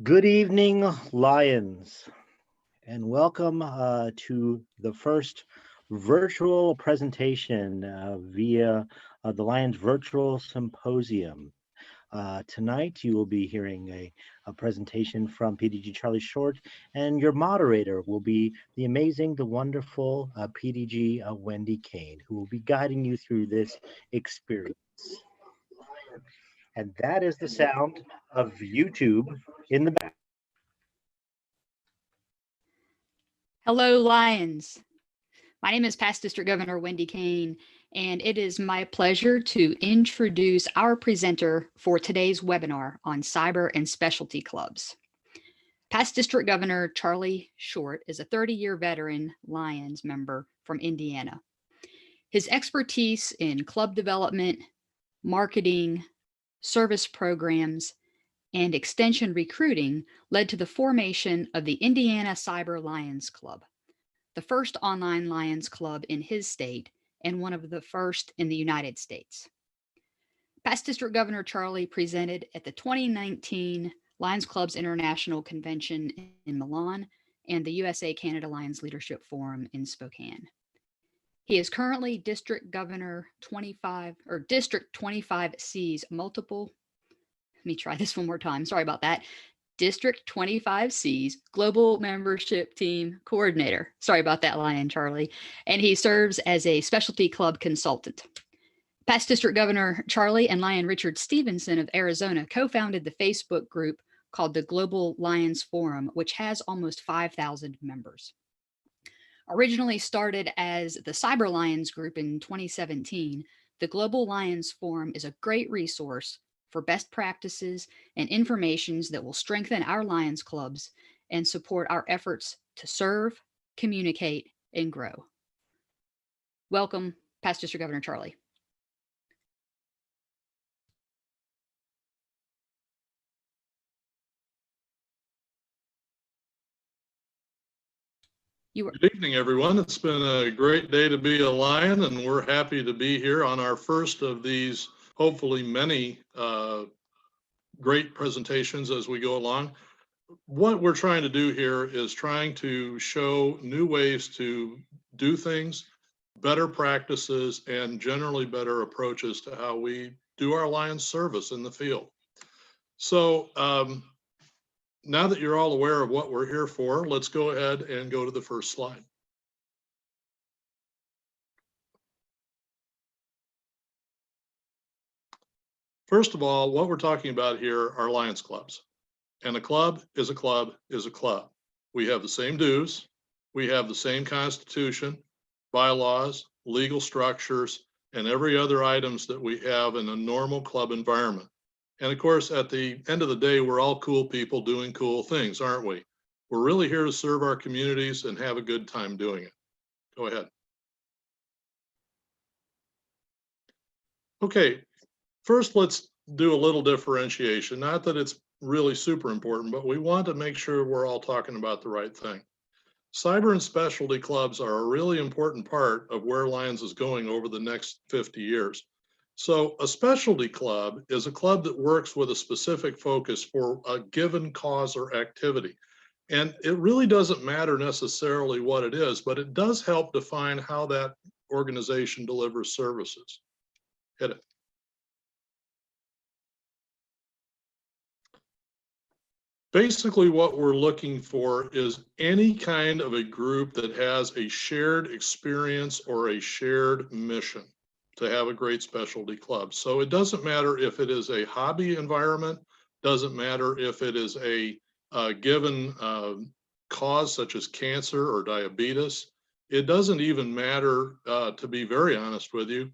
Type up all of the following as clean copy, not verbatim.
Good evening, Lions, and welcome to the first virtual presentation via the Lions Virtual Symposium. Tonight, you will be hearing a presentation from PDG Charlie Short, and your moderator will be the amazing, the wonderful PDG Wendy Kane, who will be guiding you through this experience. And that is the sound of YouTube in the back. Hello, Lions. My name is Past District Governor Wendy Kane, and it is my pleasure to introduce our presenter for today's webinar on cyber and specialty clubs. Past District Governor Charlie Short is a 30-year veteran Lions member from Indiana. His expertise in club development, marketing, service programs, and extension recruiting led to the formation of the Indiana Cyber Lions Club, the first online Lions Club in his state and one of the first in the United States. Past District Governor Charlie presented at the 2019 Lions Clubs International Convention in Milan and the USA-Canada Lions Leadership Forum in Spokane. He is currently District Governor 25, or District 25C's multiple, let me try this one more time, sorry about that. District 25C's Global Membership Team Coordinator. Sorry about that, Lion Charlie. And he serves as a specialty club consultant. Past District Governor Charlie and Lion Richard Stevenson of Arizona co-founded the Facebook group called the Global Lions Forum, which has almost 5,000 members. Originally started as the Cyber Lions group in 2017, the Global Lions Forum is a great resource for best practices and informations that will strengthen our Lions clubs and support our efforts to serve, communicate, and grow. Welcome, Past District Governor Charlie. Good evening, everyone. It's been a great day to be a Lion, and we're happy to be here on our first of these, hopefully many great presentations as we go along. What we're trying to do here is trying to show new ways to do things, better practices, and generally better approaches to how we do our Lions service in the field. So now that you're all aware of what we're here for, let's go ahead and go to the first slide. First of all, what we're talking about here are Lions clubs. And a club is a club is a club. We have the same dues. We have the same constitution, bylaws, legal structures, and every other items that we have in a normal club environment. And of course, at the end of the day, we're all cool people doing cool things, aren't we? We're really here to serve our communities and have a good time doing it. Go ahead. Okay, first let's do a little differentiation. Not that it's really super important, but we want to make sure we're all talking about the right thing. Cyber and specialty clubs are a really important part of where Lions is going over the next 50 years. So a specialty club is a club that works with a specific focus for a given cause or activity. And it really doesn't matter necessarily what it is, but it does help define how that organization delivers services. Hit it. Basically, what we're looking for is any kind of a group that has a shared experience or a shared mission to have a great specialty club. So it doesn't matter if it is a hobby environment, doesn't matter if it is a given cause such as cancer or diabetes. It doesn't even matter, to be very honest with you,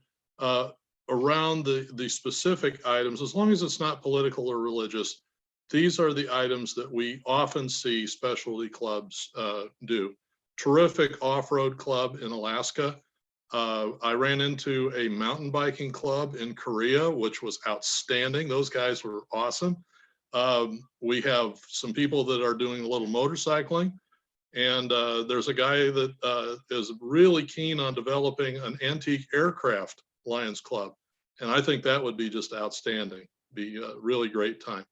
around the specific items, as long as it's not political or religious. These are the items that we often see specialty clubs do. Terrific off-road club in Alaska. I ran into a mountain biking club in Korea, which was outstanding. Those guys were awesome. We have some people that are doing a little motorcycling, and there's a guy that is really keen on developing an antique aircraft Lions Club. And I think that would be just outstanding, be a really great time.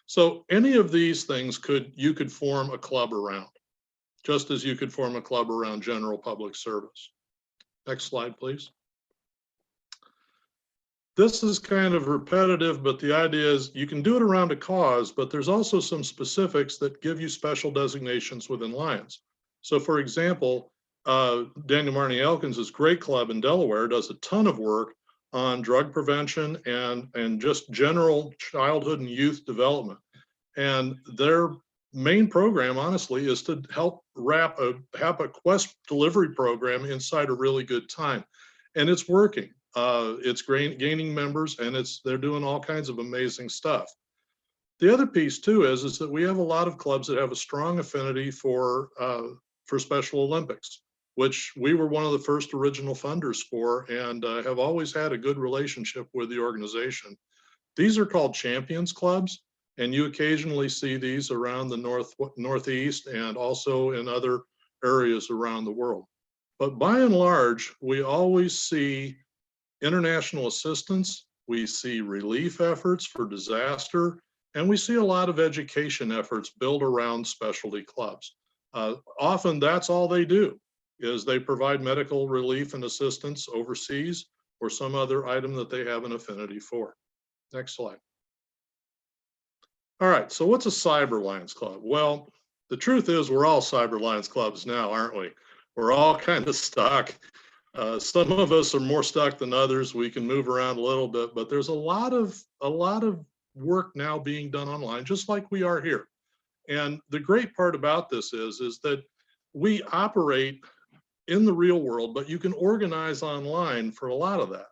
So any of these things you could form a club around, just as you could form a club around general public service. Next slide, please. This is kind of repetitive, but the idea is you can do it around a cause, but there's also some specifics that give you special designations within Lions. So for example, Daniel Marnie Elkins' great club in Delaware does a ton of work on drug prevention and just general childhood and youth development. And their main program, honestly, is to help have a quest delivery program inside a really good time. And it's working. It's gaining members, and they're doing all kinds of amazing stuff. The other piece too is that we have a lot of clubs that have a strong affinity for Special Olympics, which we were one of the first original funders for, and have always had a good relationship with the organization. These are called Champions Clubs, and you occasionally see these around the Northeast and also in other areas around the world. But by and large, we always see international assistance, we see relief efforts for disaster, and we see a lot of education efforts built around specialty clubs. Often that's all they do, is they provide medical relief and assistance overseas or some other item that they have an affinity for. Next slide. All right, so what's a Cyber Lions Club? Well, the truth is we're all Cyber Lions Clubs now, aren't we? We're all kind of stuck. Some of us are more stuck than others. We can move around a little bit, but there's a lot of work now being done online, just like we are here. And the great part about this is that we operate in the real world, but you can organize online for a lot of that.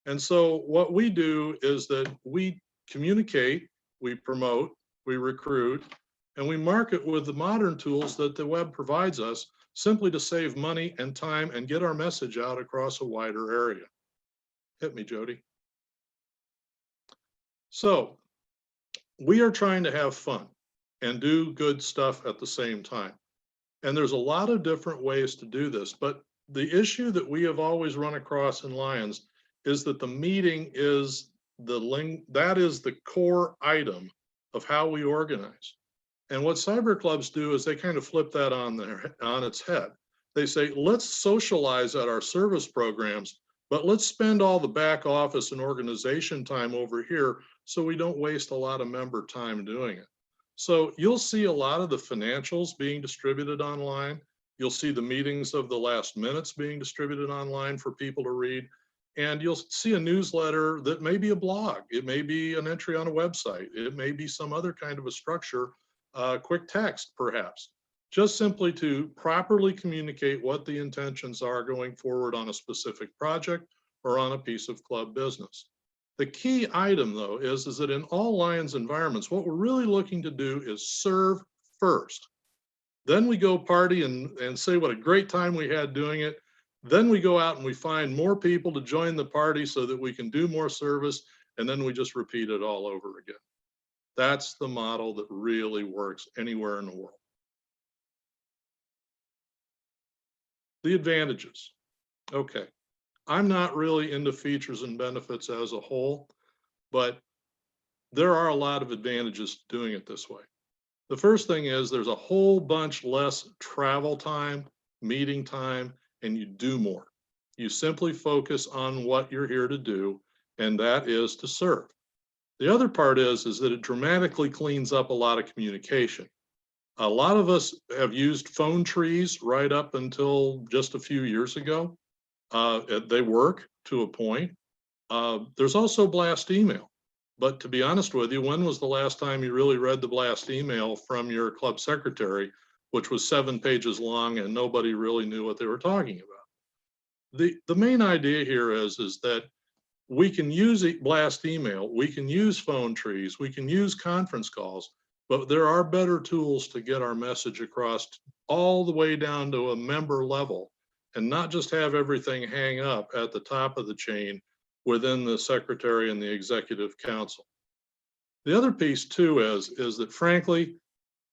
And so what we do is that we communicate, we promote, we recruit, and we market with the modern tools that the web provides us, simply to save money and time and get our message out across a wider area. Hit me, Jody. So we are trying to have fun and do good stuff at the same time. And there's a lot of different ways to do this, but the issue that we have always run across in Lions is that the meeting is that is the core item of how we organize. And what cyber clubs do is they kind of flip that on its head. They say, let's socialize at our service programs, but let's spend all the back office and organization time over here so we don't waste a lot of member time doing it. So you'll see a lot of the financials being distributed online. You'll see the meetings of the last minutes being distributed online for people to read. And you'll see a newsletter that may be a blog. It may be an entry on a website. It may be some other kind of a structure, quick text perhaps, just simply to properly communicate what the intentions are going forward on a specific project or on a piece of club business. The key item though is that in all Lions environments, what we're really looking to do is serve first. Then we go party and say what a great time we had doing it. Then we go out and we find more people to join the party so that we can do more service, and then we just repeat it all over again. That's the model that really works anywhere in the world. The advantages. Okay, I'm not really into features and benefits as a whole, but there are a lot of advantages to doing it this way. The first thing is there's a whole bunch less travel time, meeting time, and you do more. You simply focus on what you're here to do, and that is to serve. The other part is that it dramatically cleans up a lot of communication. A lot of us have used phone trees right up until just a few years ago. They work to a point. There's also blast email. But to be honest with you, when was the last time you really read the blast email from your club secretary, which was 7 pages long and nobody really knew what they were talking about? The main idea here is that we can use blast email, we can use phone trees, we can use conference calls, but there are better tools to get our message across all the way down to a member level and not just have everything hang up at the top of the chain within the secretary and the executive council. The other piece too is that frankly,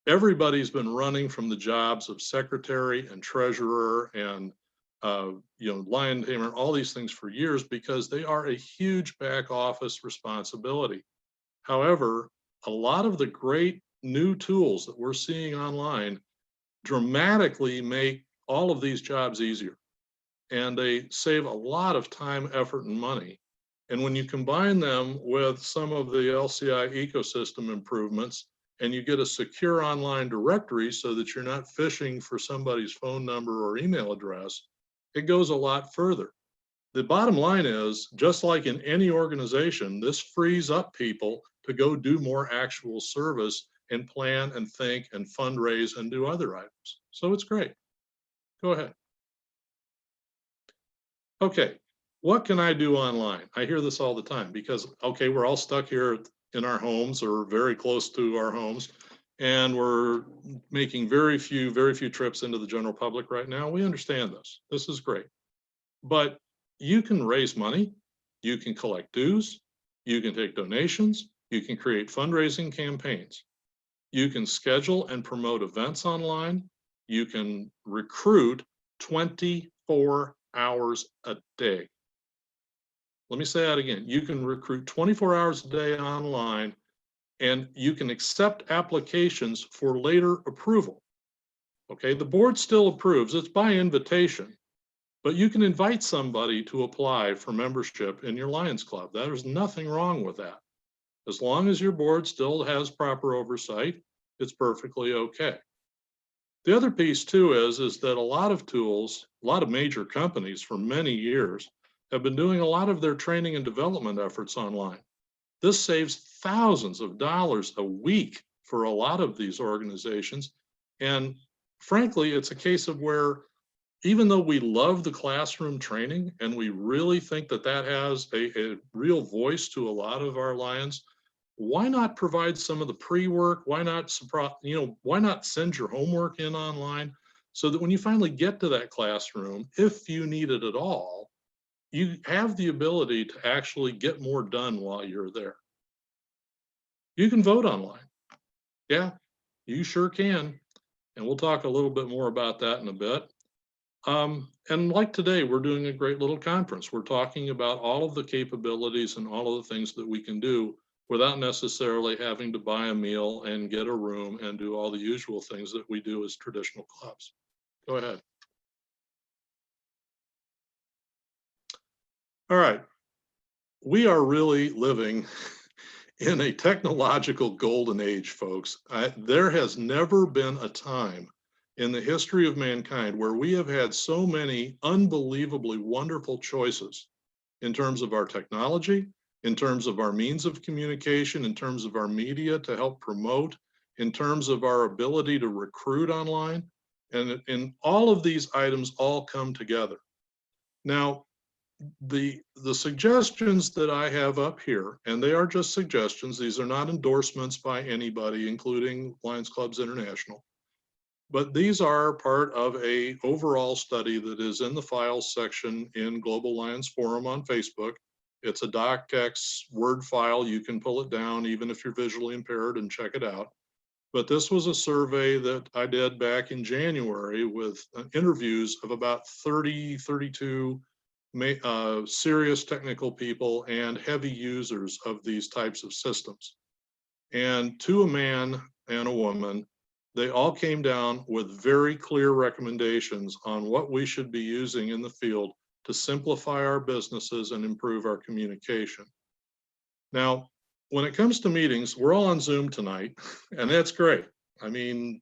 everybody's been running from the jobs of secretary and treasurer and lion tamer, all these things for years because they are a huge back office responsibility. However, a lot of the great new tools that we're seeing online dramatically make all of these jobs easier. And they save a lot of time, effort, and money. And when you combine them with some of the LCI ecosystem improvements, and you get a secure online directory so that you're not fishing for somebody's phone number or email address, it goes a lot further. The bottom line is, just like in any organization, this frees up people to go do more actual service and plan and think and fundraise and do other items. So it's great. Go ahead. Okay, what can I do online? I hear this all the time because, okay, we're all stuck here in our homes or very close to our homes, and we're making very few trips into the general public right now. We understand this. This is great. But you can raise money, you can collect dues, you can take donations, you can create fundraising campaigns. You can schedule and promote events online. You can recruit 24 hours a day. Let me say that again. You can recruit 24 hours a day online, and you can accept applications for later approval. Okay, the board still approves. It's by invitation, but you can invite somebody to apply for membership in your Lions Club. There's nothing wrong with that. As long as your board still has proper oversight, it's perfectly okay. The other piece too is that a lot of tools, a lot of major companies for many years have been doing a lot of their training and development efforts online. This saves thousands of dollars a week for a lot of these organizations. And frankly, it's a case of where, even though we love the classroom training and we really think that that has a real voice to a lot of our Lions, why not provide some of the pre-work? Why not, why not send your homework in online so that when you finally get to that classroom, if you need it at all, you have the ability to actually get more done while you're there. You can vote online. Yeah, you sure can. And we'll talk a little bit more about that in a bit. And like today, we're doing a great little conference. We're talking about all of the capabilities and all of the things that we can do without necessarily having to buy a meal and get a room and do all the usual things that we do as traditional clubs. Go ahead. All right. We are really living in a technological golden age, folks. There has never been a time in the history of mankind where we have had so many unbelievably wonderful choices in terms of our technology, in terms of our means of communication, in terms of our media to help promote, in terms of our ability to recruit online. And all of these items all come together. Now, the suggestions that I have up here, and they are just suggestions, these are not endorsements by anybody, including Lions Clubs International, but these are part of a overall study that is in the files section in Global Lions Forum on Facebook. It's a docx Word file. You can pull it down even if you're visually impaired and check it out. But this was a survey that I did back in January with interviews of about 32 serious technical people and heavy users of these types of systems. And to a man and a woman, they all came down with very clear recommendations on what we should be using in the field to simplify our businesses and improve our communication. Now, when it comes to meetings, we're all on Zoom tonight, and that's great. I mean,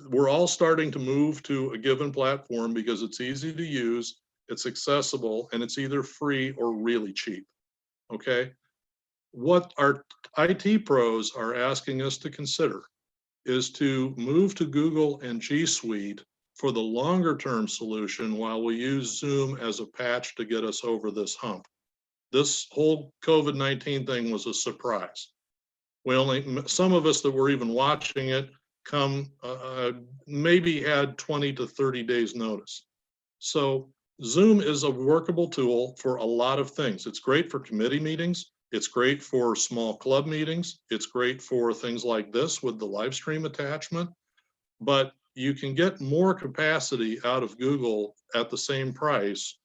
we're all starting to move to a given platform because it's easy to use, it's accessible, and it's either free or really cheap, okay? What our IT pros are asking us to consider is to move to Google and G Suite for the longer term solution while we use Zoom as a patch to get us over this hump. This whole COVID-19 thing was a surprise. Some of us that were even watching it maybe had 20 to 30 days notice. So Zoom is a workable tool for a lot of things. It's great for committee meetings. It's great for small club meetings. It's great for things like this with the live stream attachment, but you can get more capacity out of Google at the same price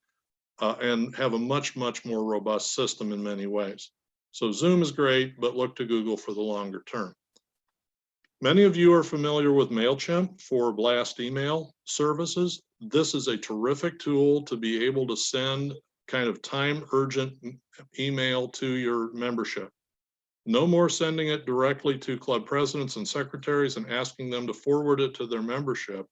and have a much, much more robust system in many ways. So Zoom is great, but look to Google for the longer term. Many of you are familiar with Mailchimp for blast email services. This is a terrific tool to be able to send kind of time urgent email to your membership. No more sending it directly to club presidents and secretaries and asking them to forward it to their membership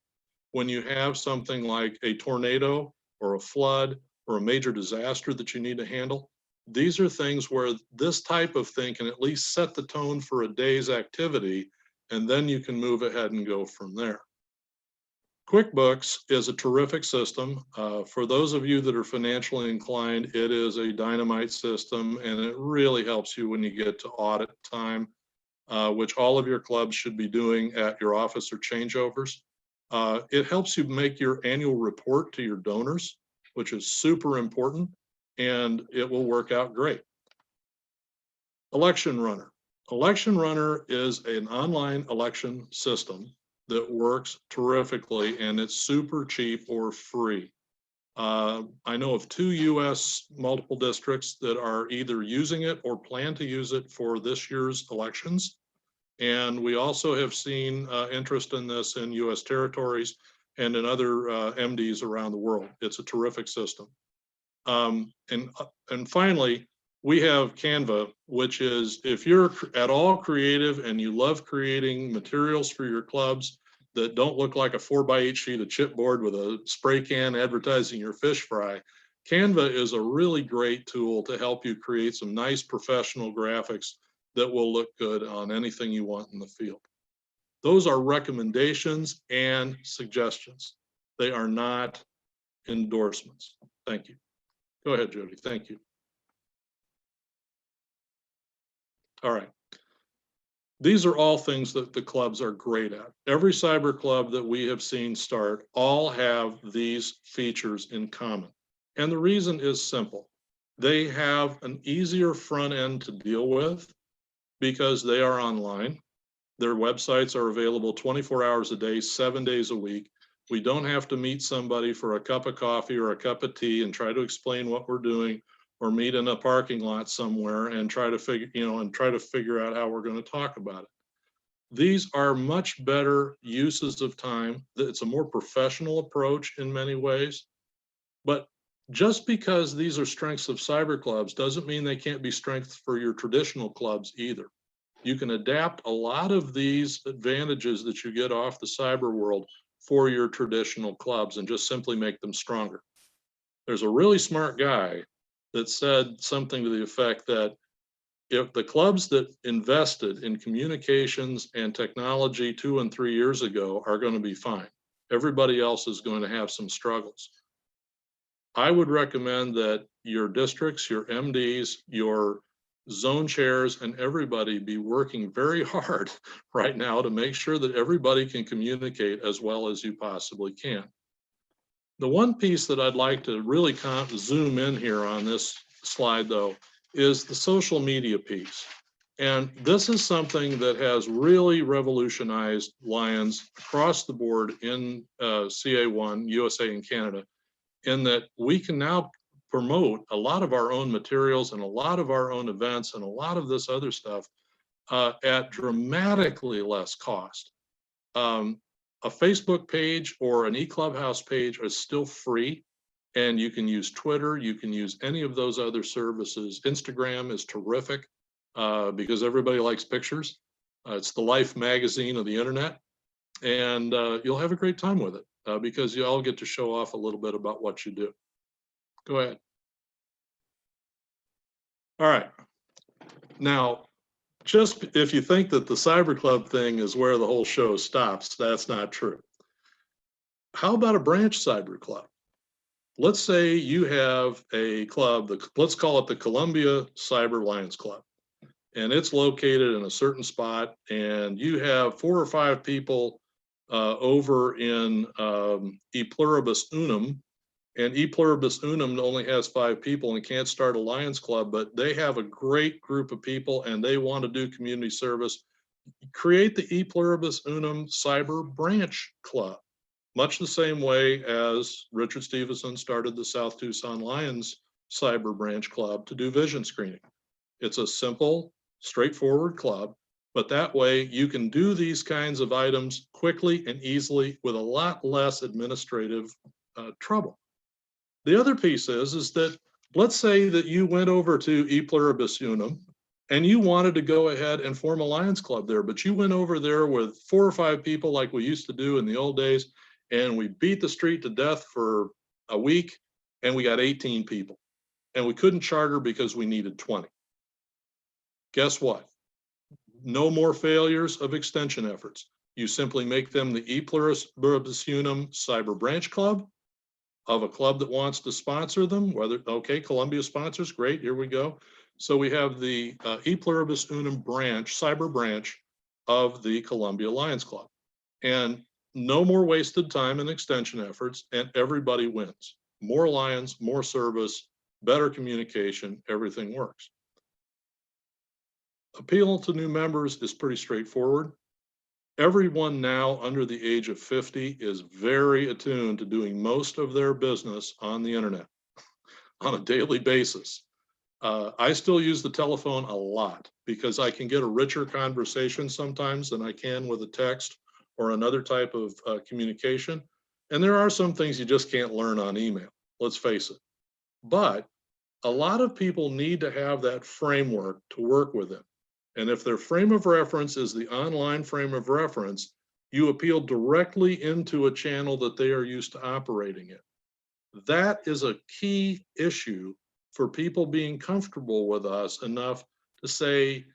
when you have something like a tornado or a flood or a major disaster that you need to handle. These are things where this type of thing can at least set the tone for a day's activity, and then you can move ahead and go from there. Quickbooks is a terrific system. For those of you that are financially inclined, it is a dynamite system, and it really helps you when you get to audit time, which all of your clubs should be doing at your office or changeovers. It helps you make your annual report to your donors, which is super important, and it will work out great. Election Runner. Election Runner is an online election system that works terrifically, and it's super cheap or free. I know of 2 US multiple districts that are either using it or plan to use it for this year's elections. And we also have seen interest in this in US territories and in other MDs around the world. It's a terrific system. And finally, we have Canva, which is, if you're at all creative and you love creating materials for your clubs that don't look like a 4x8 sheet of chipboard with a spray can advertising your fish fry, Canva is a really great tool to help you create some nice professional graphics that will look good on anything you want in the field. Those are recommendations and suggestions. They are not endorsements. Thank you. Go ahead, Jody. Thank you. All right. These are all things that the clubs are great at. Every cyber club that we have seen start all have these features in common. And the reason is simple. They have an easier front end to deal with because they are online. Their websites are available 24 hours a day, 7 days a week. We don't have to meet somebody for a cup of coffee or a cup of tea and try to explain what we're doing, or meet in a parking lot somewhere and try to figure out how we're going to talk about it. These are much better uses of time. It's a more professional approach in many ways, but just because these are strengths of cyber clubs doesn't mean they can't be strengths for your traditional clubs either. You can adapt a lot of these advantages that you get off the cyber world for your traditional clubs and just simply make them stronger. There's a really smart guy that said something to the effect that if the clubs that invested in communications and technology 2 and 3 years ago are going to be fine, everybody else is going to have some struggles. I would recommend that your districts, your MDs, your zone chairs, and everybody be working very hard right now to make sure that everybody can communicate as well as you possibly can. The one piece that I'd like to really zoom in here on this slide, though, is the social media piece. And this is something that has really revolutionized Lions across the board in CA1, USA and Canada, in that we can now promote a lot of our own materials and a lot of our own events and a lot of this other stuff at dramatically less cost. A Facebook page or an eClubhouse page is still free, and you can use Twitter, you can use any of those other services. Instagram is terrific because everybody likes pictures. It's the Life magazine of the internet, and you'll have a great time with it because you all get to show off a little bit about what you do. Go ahead. All right. Now, just if you think that the Cyber Club thing is where the whole show stops, that's not true. How about a branch cyber club? Let's say you have a club, let's call it the Columbia Cyber Lions Club, and it's located in a certain spot, and you have 4 or 5 people over in E Pluribus Unum, and E Pluribus Unum only has 5 people and can't start a Lions Club, but they have a great group of people and they want to do community service. Create the E Pluribus Unum Cyber Branch Club, much the same way as Richard Stevenson started the South Tucson Lions Cyber Branch Club to do vision screening. It's a simple, straightforward club, but that way you can do these kinds of items quickly and easily with a lot less administrative trouble. The other piece is that let's say that you went over to E Pluribus Unum and you wanted to go ahead and form a Lions Club there, but you went over there with 4 or 5 people like we used to do in the old days, and we beat the street to death for a week, and we got 18 people, and we couldn't charter because we needed 20. Guess what? No more failures of extension efforts. You simply make them the E Pluribus Unum Cyber Branch Club of a club that wants to sponsor them, whether, okay, Columbia sponsors, great, here we go. So we have the E Pluribus Unum branch, cyber branch of the Columbia Lions Club. And no more wasted time and extension efforts, and everybody wins. More Lions, more service, better communication, everything works. Appealant to new members is pretty straightforward. Everyone now under the age of 50 is very attuned to doing most of their business on the internet on a daily basis. I still use the telephone a lot because I can get a richer conversation sometimes than I can with a text or another type of communication. And there are some things you just can't learn on email, let's face it. But a lot of people need to have that framework to work with it. And if their frame of reference is the online frame of reference, you appeal directly into a channel that they are used to operating in. That is a key issue for people being comfortable with us enough to say,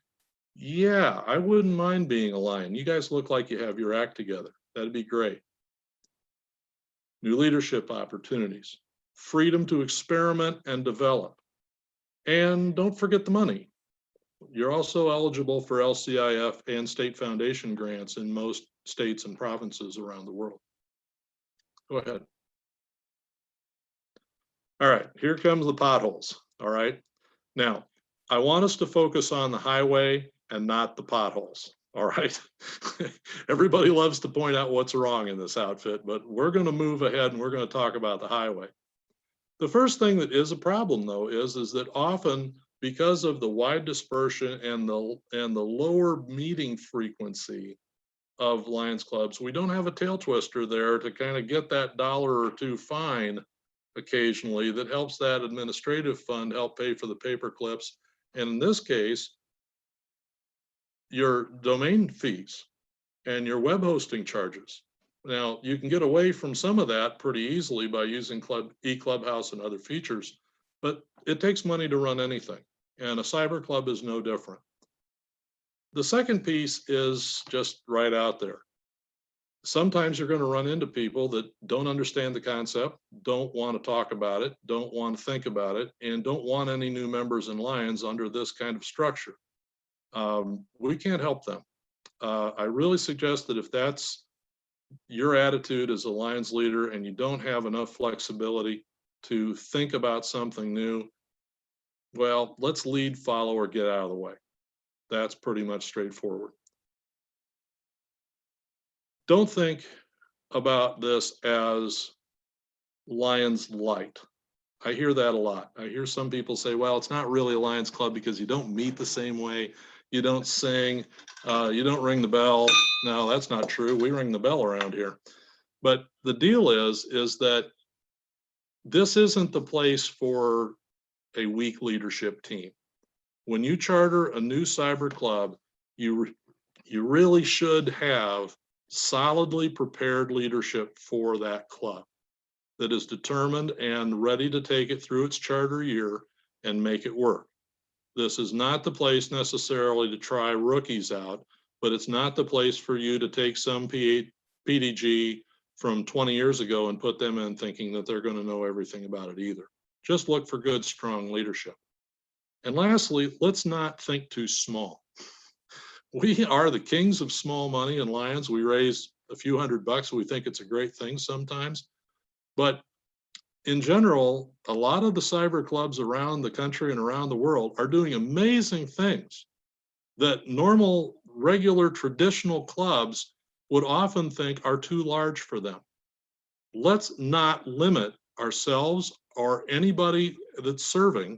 yeah, I wouldn't mind being a Lion. You guys look like you have your act together. That'd be great. New leadership opportunities, freedom to experiment and develop. And don't forget the money. You're also eligible for LCIF and state foundation grants in most states and provinces around the world. Go ahead. All right, here comes the potholes. All right. Now, I want us to focus on the highway and not the potholes. All right. Everybody loves to point out what's wrong in this outfit, but we're going to move ahead and we're going to talk about the highway. The first thing that is a problem, though, is that often because of the wide dispersion and the lower meeting frequency of Lions clubs, we don't have a tail twister there to kind of get that $1 or $2 fine occasionally that helps that administrative fund help pay for the paper clips. And in this case, your domain fees and your web hosting charges. Now, you can get away from some of that pretty easily by using eClubhouse and other features, but it takes money to run anything, and a cyber club is no different. The second piece is just right out there. Sometimes you're going to run into people that don't understand the concept, don't want to talk about it, don't want to think about it, and don't want any new members in Lions under this kind of structure. We can't help them. I really suggest that if that's your attitude as a Lions leader and you don't have enough flexibility to think about something new, well, let's lead, follow, or get out of the way. That's pretty much straightforward. Don't think about this as Lions Light. I hear that a lot. I hear some people say, well, it's not really a Lions Club because you don't meet the same way. You don't sing, you don't ring the bell. No, that's not true. We ring the bell around here. But the deal is that this isn't the place for a weak leadership team. When you charter a new cyber club, you really should have solidly prepared leadership for that club that is determined and ready to take it through its charter year and make it work. This is not the place necessarily to try rookies out, but it's not the place for you to take some PDG from 20 years ago and put them in thinking that they're going to know everything about it either. Just look for good, strong leadership. And lastly, let's not think too small. We are the kings of small money in Lions. We raise a few $100. We think it's a great thing sometimes. But in general, a lot of the cyber clubs around the country and around the world are doing amazing things that normal, regular, traditional clubs would often think are too large for them. Let's not limit ourselves or anybody that's serving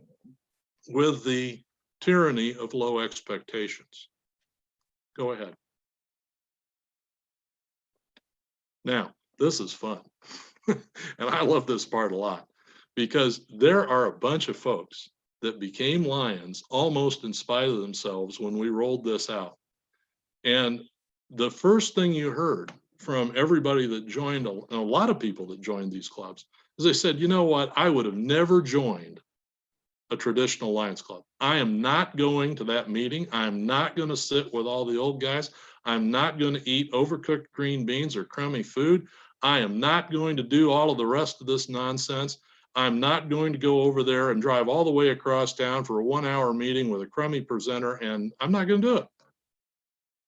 with the tyranny of low expectations. Go ahead. Now, this is fun. And I love this part a lot because there are a bunch of folks that became Lions almost in spite of themselves when we rolled this out. And the first thing you heard from everybody that joined, and a lot of people that joined these clubs, is they said, you know what, I would have never joined a traditional Lions Club. I am not going to that meeting. I'm not going to sit with all the old guys. I'm not going to eat overcooked green beans or crummy food. I am not going to do all of the rest of this nonsense. I'm not going to go over there and drive all the way across town for a 1-hour meeting with a crummy presenter, and I'm not going to do it.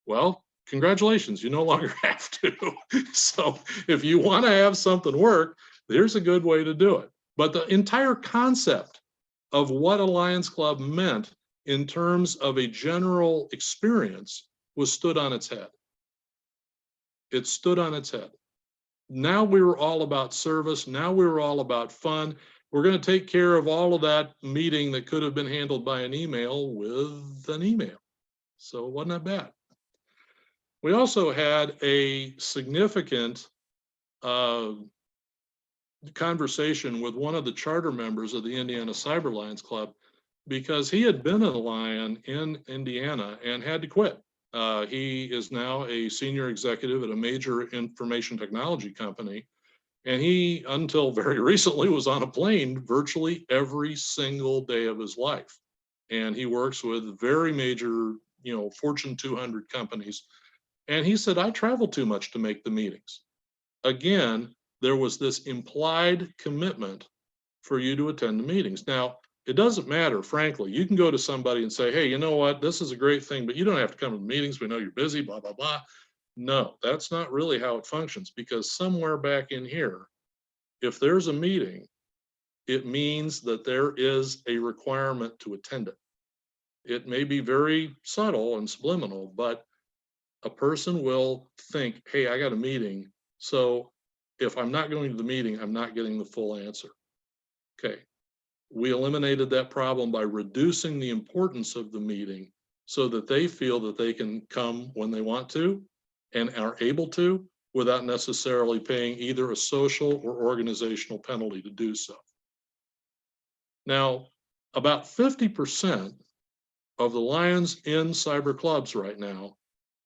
Well, congratulations, you no longer have to. So if you want to have something work, there's a good way to do it. But the entire concept of what a Lions Club meant in terms of a general experience was stood on its head. It stood on its head. Now we were all about service. Now we were all about fun. We're going to take care of all of that meeting that could have been handled by an email with an email. So it wasn't that bad. We also had a significant conversation with one of the charter members of the Indiana Cyber Lions Club because he had been a Lion in Indiana and had to quit. He is now a senior executive at a major information technology company. And he, until very recently, was on a plane virtually every single day of his life. And he works with very major, Fortune 200 companies. And he said, I travel too much to make the meetings. Again, there was this implied commitment for you to attend the meetings. Now, it doesn't matter, frankly. You can go to somebody and say, hey, you know what? This is a great thing, but you don't have to come to the meetings. We know you're busy, blah, blah, blah. No, that's not really how it functions, because somewhere back in here, if there's a meeting, it means that there is a requirement to attend it. It may be very subtle and subliminal, but a person will think, hey, I got a meeting, so if I'm not going to the meeting, I'm not getting the full answer. Okay, we eliminated that problem by reducing the importance of the meeting so that they feel that they can come when they want to and are able to without necessarily paying either a social or organizational penalty to do so. Now, about 50% of the Lions in cyber clubs right now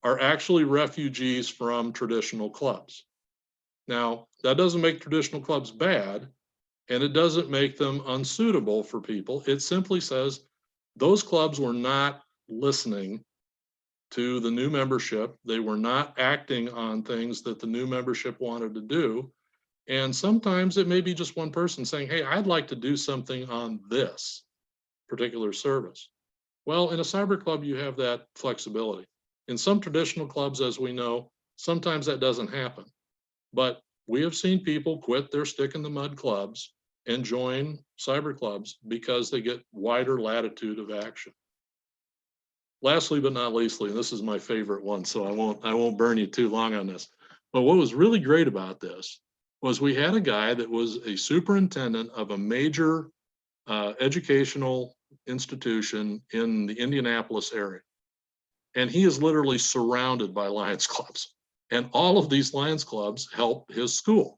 are actually refugees from traditional clubs. Now, that doesn't make traditional clubs bad, and it doesn't make them unsuitable for people. It simply says those clubs were not listening to the new membership. They were not acting on things that the new membership wanted to do. And sometimes it may be just one person saying, hey, I'd like to do something on this particular service. Well, in a cyber club, you have that flexibility. In some traditional clubs, as we know, sometimes that doesn't happen. But we have seen people quit their stick in the mud clubs and join cyber clubs because they get wider latitude of action. Lastly, but not leastly, and this is my favorite one, so I won't burn you too long on this. But what was really great about this was we had a guy that was a superintendent of a major educational institution in the Indianapolis area. And he is literally surrounded by Lions clubs. And all of these Lions clubs help his school.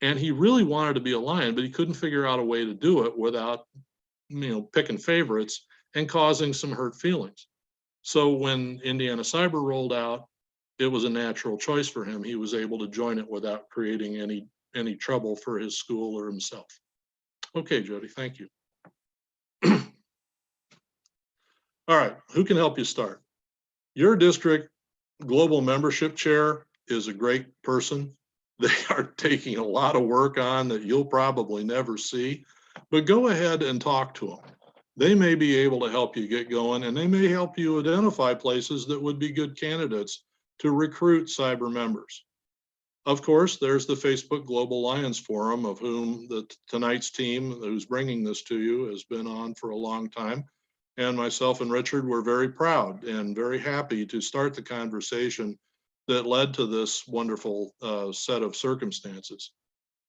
And he really wanted to be a Lion, but he couldn't figure out a way to do it without, picking favorites and causing some hurt feelings. So when Indiana Cyber rolled out, it was a natural choice for him. He was able to join it without creating any trouble for his school or himself. Okay, Jody, thank you. All right, who can help you start? Your district global membership chair is a great person. They are taking a lot of work on that you'll probably never see, but go ahead and talk to them. They may be able to help you get going, and they may help you identify places that would be good candidates to recruit cyber members. Of course, there's the Facebook Global Lions Forum, of whom tonight's team who's bringing this to you has been on for a long time. And myself and Richard were very proud and very happy to start the conversation that led to this wonderful set of circumstances.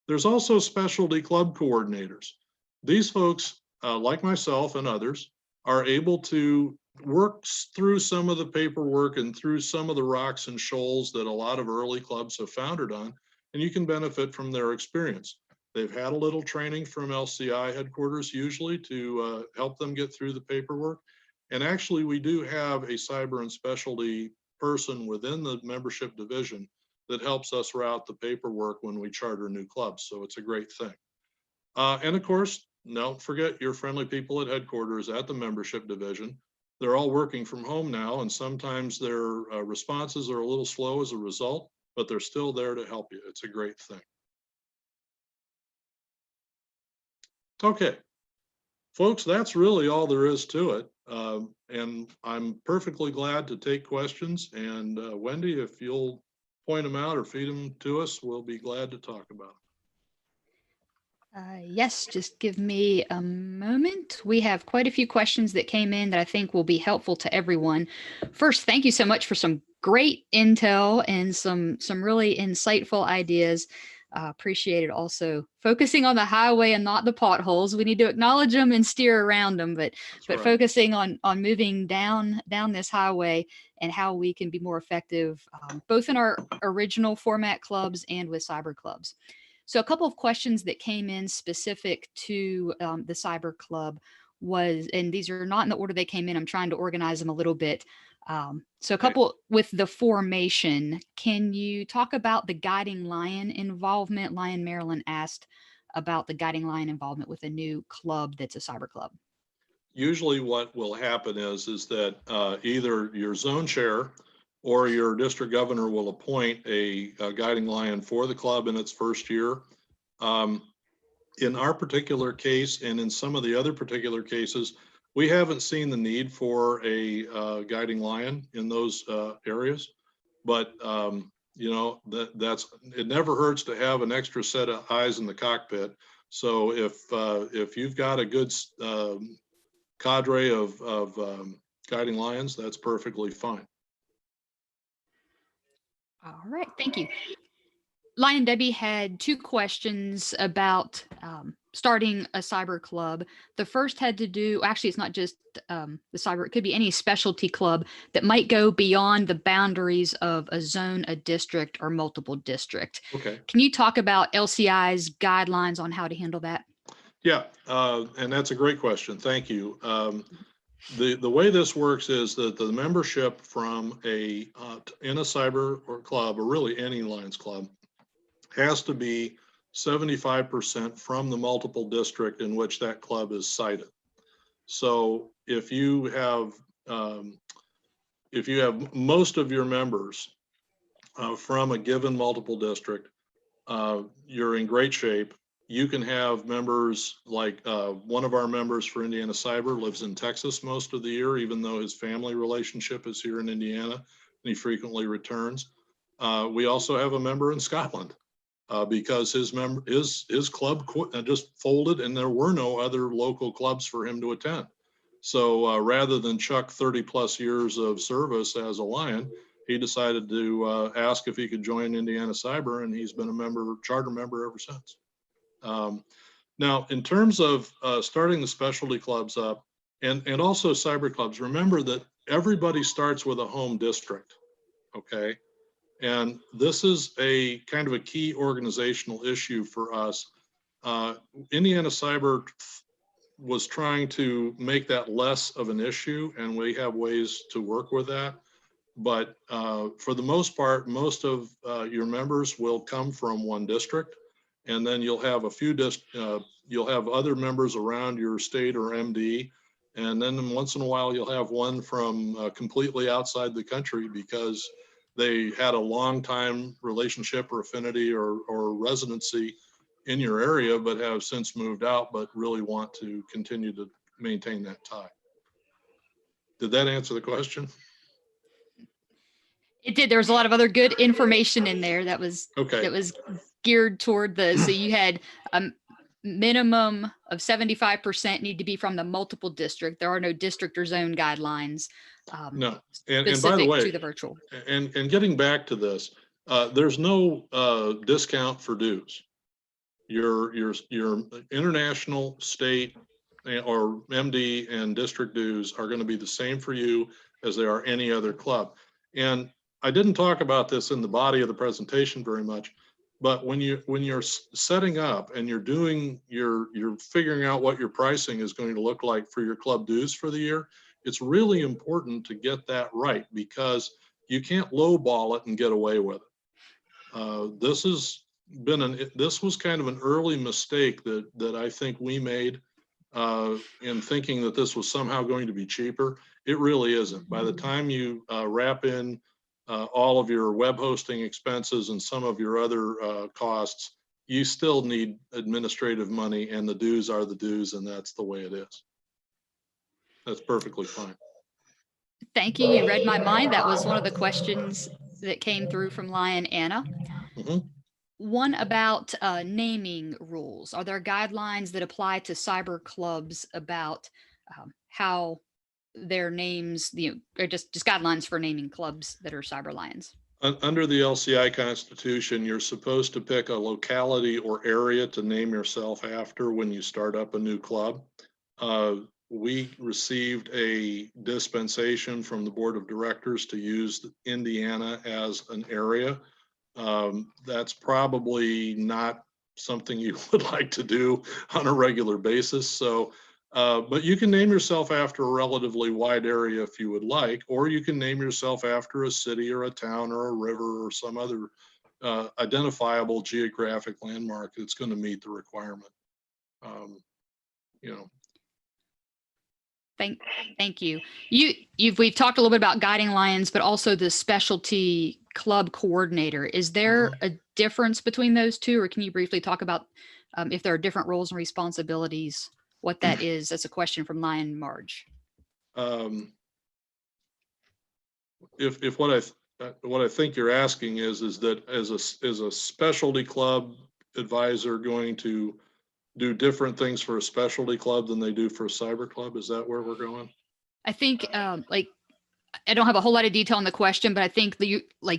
There's also specialty club coordinators. These folks, like myself and others, are able to work through some of the paperwork and through some of the rocks and shoals that a lot of early clubs have foundered on, and you can benefit from their experience. They've had a little training from LCI headquarters usually to help them get through the paperwork. And actually, we do have a cyber and specialty person within the membership division that helps us route the paperwork when we charter new clubs. So it's a great thing. And of course, don't forget your friendly people at headquarters at the membership division. They're all working from home now, and sometimes their responses are a little slow as a result, but they're still there to help you. It's a great thing. Okay, folks, that's really all there is to it. And I'm perfectly glad to take questions. And Wendy, if you'll point them out or feed them to us, we'll be glad to talk about them. Yes, just give me a moment. We have quite a few questions that came in that I think will be helpful to everyone. First, thank you so much for some great intel and some really insightful ideas. Appreciate it. Also focusing on the highway and not the potholes. We need to acknowledge them and steer around them, but Right. Focusing on moving down this highway and how we can be more effective, both in our original format clubs and with cyber clubs. So a couple of questions that came in specific to the cyber club was, and these are not in the order they came in, I'm trying to organize them a little bit. So a couple with the formation, can you talk about the guiding lion involvement? Lion Maryland asked about the guiding lion involvement with a new club that's a cyber club. Usually what will happen is that either your zone chair or your district governor will appoint a guiding lion for the club in its first year. In our particular case, and in some of the other particular cases, we haven't seen the need for a guiding lion in those areas. But you know, it never hurts to have an extra set of eyes in the cockpit. So if you've got a good cadre of guiding lions, that's perfectly fine. All right, thank you. Lion Debbie had two questions about starting a cyber club. The first had to do, actually, it's not just the cyber, it could be any specialty club that might go beyond the boundaries of a zone, a district, or multiple district. Okay. Can you talk about LCI's guidelines on how to handle that? Yeah, and that's a great question. Thank you. The way this works is that the membership from in a cyber or club, or really any Lions club, has to be 75% from the multiple district in which that club is cited. So if you have most of your members from a given multiple district, you're in great shape. You can have members like one of our members for Indiana Cyber lives in Texas most of the year, even though his family relationship is here in Indiana, and he frequently returns. We also have a member in Scotland because his club just folded, and there were no other local clubs for him to attend. So rather than chuck 30 plus years of service as a Lion, he decided to ask if he could join Indiana Cyber, and he's been a charter member ever since. Now, in terms of starting the specialty clubs up and also cyber clubs, remember that everybody starts with a home district, okay? And this is a kind of a key organizational issue for us. Indiana Cyber was trying to make that less of an issue, and we have ways to work with that. But for the most part, most of your members will come from one district. And then you'll have you'll have other members around your state or MD. And then once in a while, you'll have one from completely outside the country because they had a long time relationship or affinity or residency in your area, but have since moved out, but really want to continue to maintain that tie. Did that answer the question? It did. There was a lot of other good information in there that was okay. That was geared toward so you had a minimum of 75% need to be from the multiple district. There are no district or zone guidelines. No, and by the way, to the virtual. And getting back to this, there's no discount for dues. Your international, state, or MD and district dues are going to be the same for you as they are any other club. And I didn't talk about this in the body of the presentation very much, but when you're setting up and you're figuring out what your pricing is going to look like for your club dues for the year, it's really important to get that right, because you can't lowball it and get away with it. This was kind of an early mistake that I think we made in thinking that this was somehow going to be cheaper. It really isn't. By the time you wrap in all of your web hosting expenses and some of your other costs, you still need administrative money, and the dues are the dues, and that's the way it is. That's perfectly fine. Thank you. You read my mind. That was one of the questions that came through from Lion Anna. Mm-hmm. One about naming rules. Are there guidelines that apply to cyber clubs about how their names, or just guidelines for naming clubs that are Cyber Lions? Under the LCI Constitution, you're supposed to pick a locality or area to name yourself after when you start up a new club. We received a dispensation from the board of directors to use Indiana as an area. That's probably not something you would like to do on a regular basis. So, but you can name yourself after a relatively wide area if you would like, or you can name yourself after a city or a town or a river or some other identifiable geographic landmark that's going to meet the requirement. You know. Thank you. We've talked a little bit about guiding lions, but also the specialty club coordinator. Is there a difference between those two, or can you briefly talk about if there are different roles and responsibilities, what that is? That's a question from Lion Marge. If what I think you're asking is that as a specialty club advisor going to do different things for a specialty club than they do for a cyber club? Is that where we're going? I think like, I don't have a whole lot of detail on the question, but I think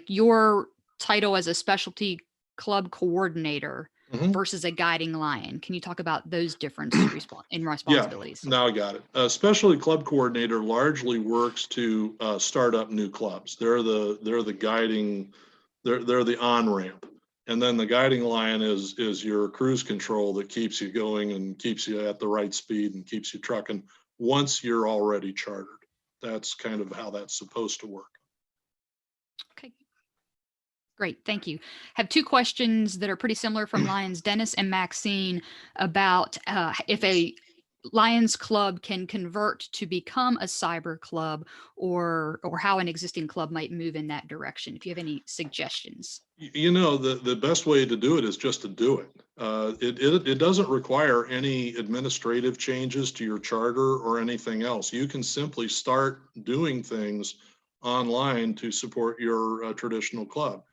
your title as a specialty club coordinator versus a guiding lion. Can you talk about those differences in responsibilities? Yeah, now I got it. A specialty club coordinator largely works to start up new clubs. They're the guiding, they're the on-ramp. And then the guiding lion is your cruise control that keeps you going and keeps you at the right speed and keeps you trucking once you're already chartered. That's kind of how that's supposed to work. Okay. Great, thank you. Have two questions that are pretty similar from Lions, Dennis and Maxine, about if a Lions Club can convert to become a cyber club, or how an existing club might move in that direction. If you have any suggestions. You know, the best way to do it is just to do it. It doesn't require any administrative changes to your charter or anything else. You can simply start doing things online to support your traditional club.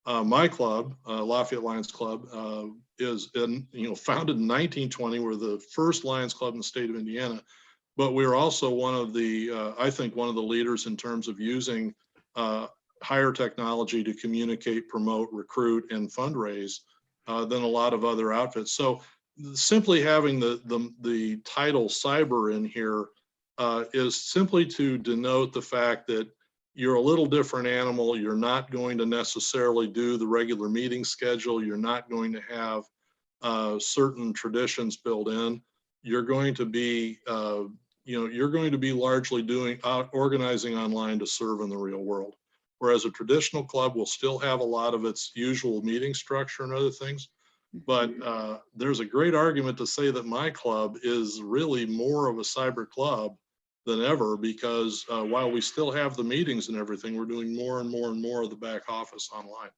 My club, Lafayette Lions Club, is founded in 1920. We're the first Lions Club in the state of Indiana, but we're also one of the, I think, one of the leaders in terms of using higher technology to communicate, promote, recruit, and fundraise than a lot of other outfits. So simply having the title cyber in here is simply to denote the fact that you're a little different animal. You're not going to necessarily do the regular meeting schedule. You're not going to have certain traditions built in. You're going to be, you're going to be largely organizing online to serve in the real world. Whereas a traditional club will still have a lot of its usual meeting structure and other things. But there's a great argument to say that my club is really more of a cyber club than ever, because while we still have the meetings and everything, we're doing more and more and more of the back office online.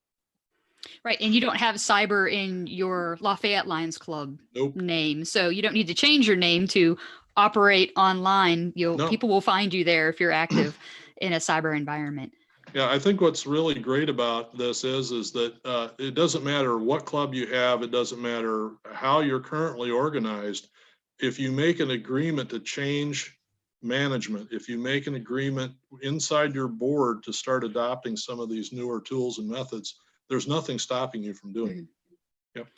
Right, and you don't have cyber in your Lafayette Lions Club name, so you don't need to change your name to operate online. People will find you there if you're active in a cyber environment. Yeah, I think what's really great about this is that it doesn't matter what club you have, it doesn't matter how you're currently organized. If you make an agreement to change management, if you make an agreement inside your board to start adopting some of these newer tools and methods, there's nothing stopping you from doing it. Yep.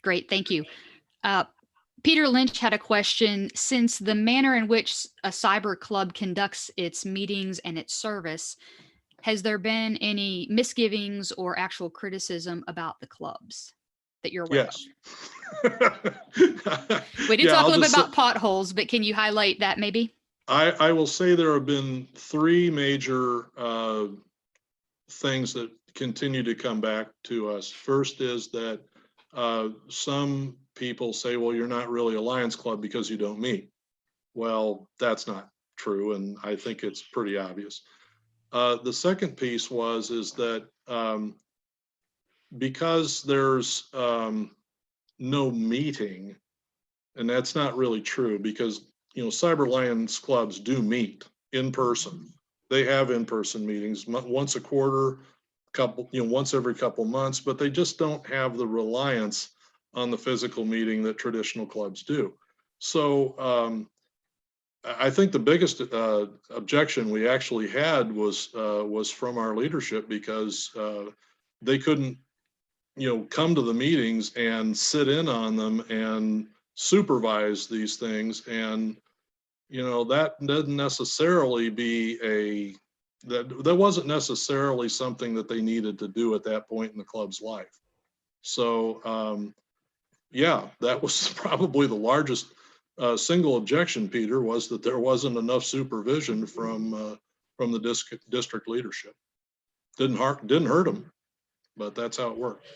Great, thank you. Peter Lynch had a question. Since the manner in which a cyber club conducts its meetings and its service, has there been any misgivings or actual criticism about the clubs that you're aware Yes. of? We did talk a little bit about potholes, but can you highlight that maybe? I will say there have been three major things that continue to come back to us. First is that some people say, well, you're not really a Lions Club because you don't meet. Well, that's not true, and I think it's pretty obvious. The second piece is that because there's no meeting, and that's not really true, because Cyber Lions clubs do meet in person. They have in-person meetings once a quarter, once every couple months, but they just don't have the reliance on the physical meeting that traditional clubs do. So I think the biggest objection we actually had was from our leadership, because they couldn't come to the meetings and sit in on them and supervise these things. And that doesn't necessarily be that wasn't necessarily something that they needed to do at that point in the club's life. So yeah, that was probably the largest single objection, Peter, was that there wasn't enough supervision from the district leadership. Didn't hurt them, but that's how it worked.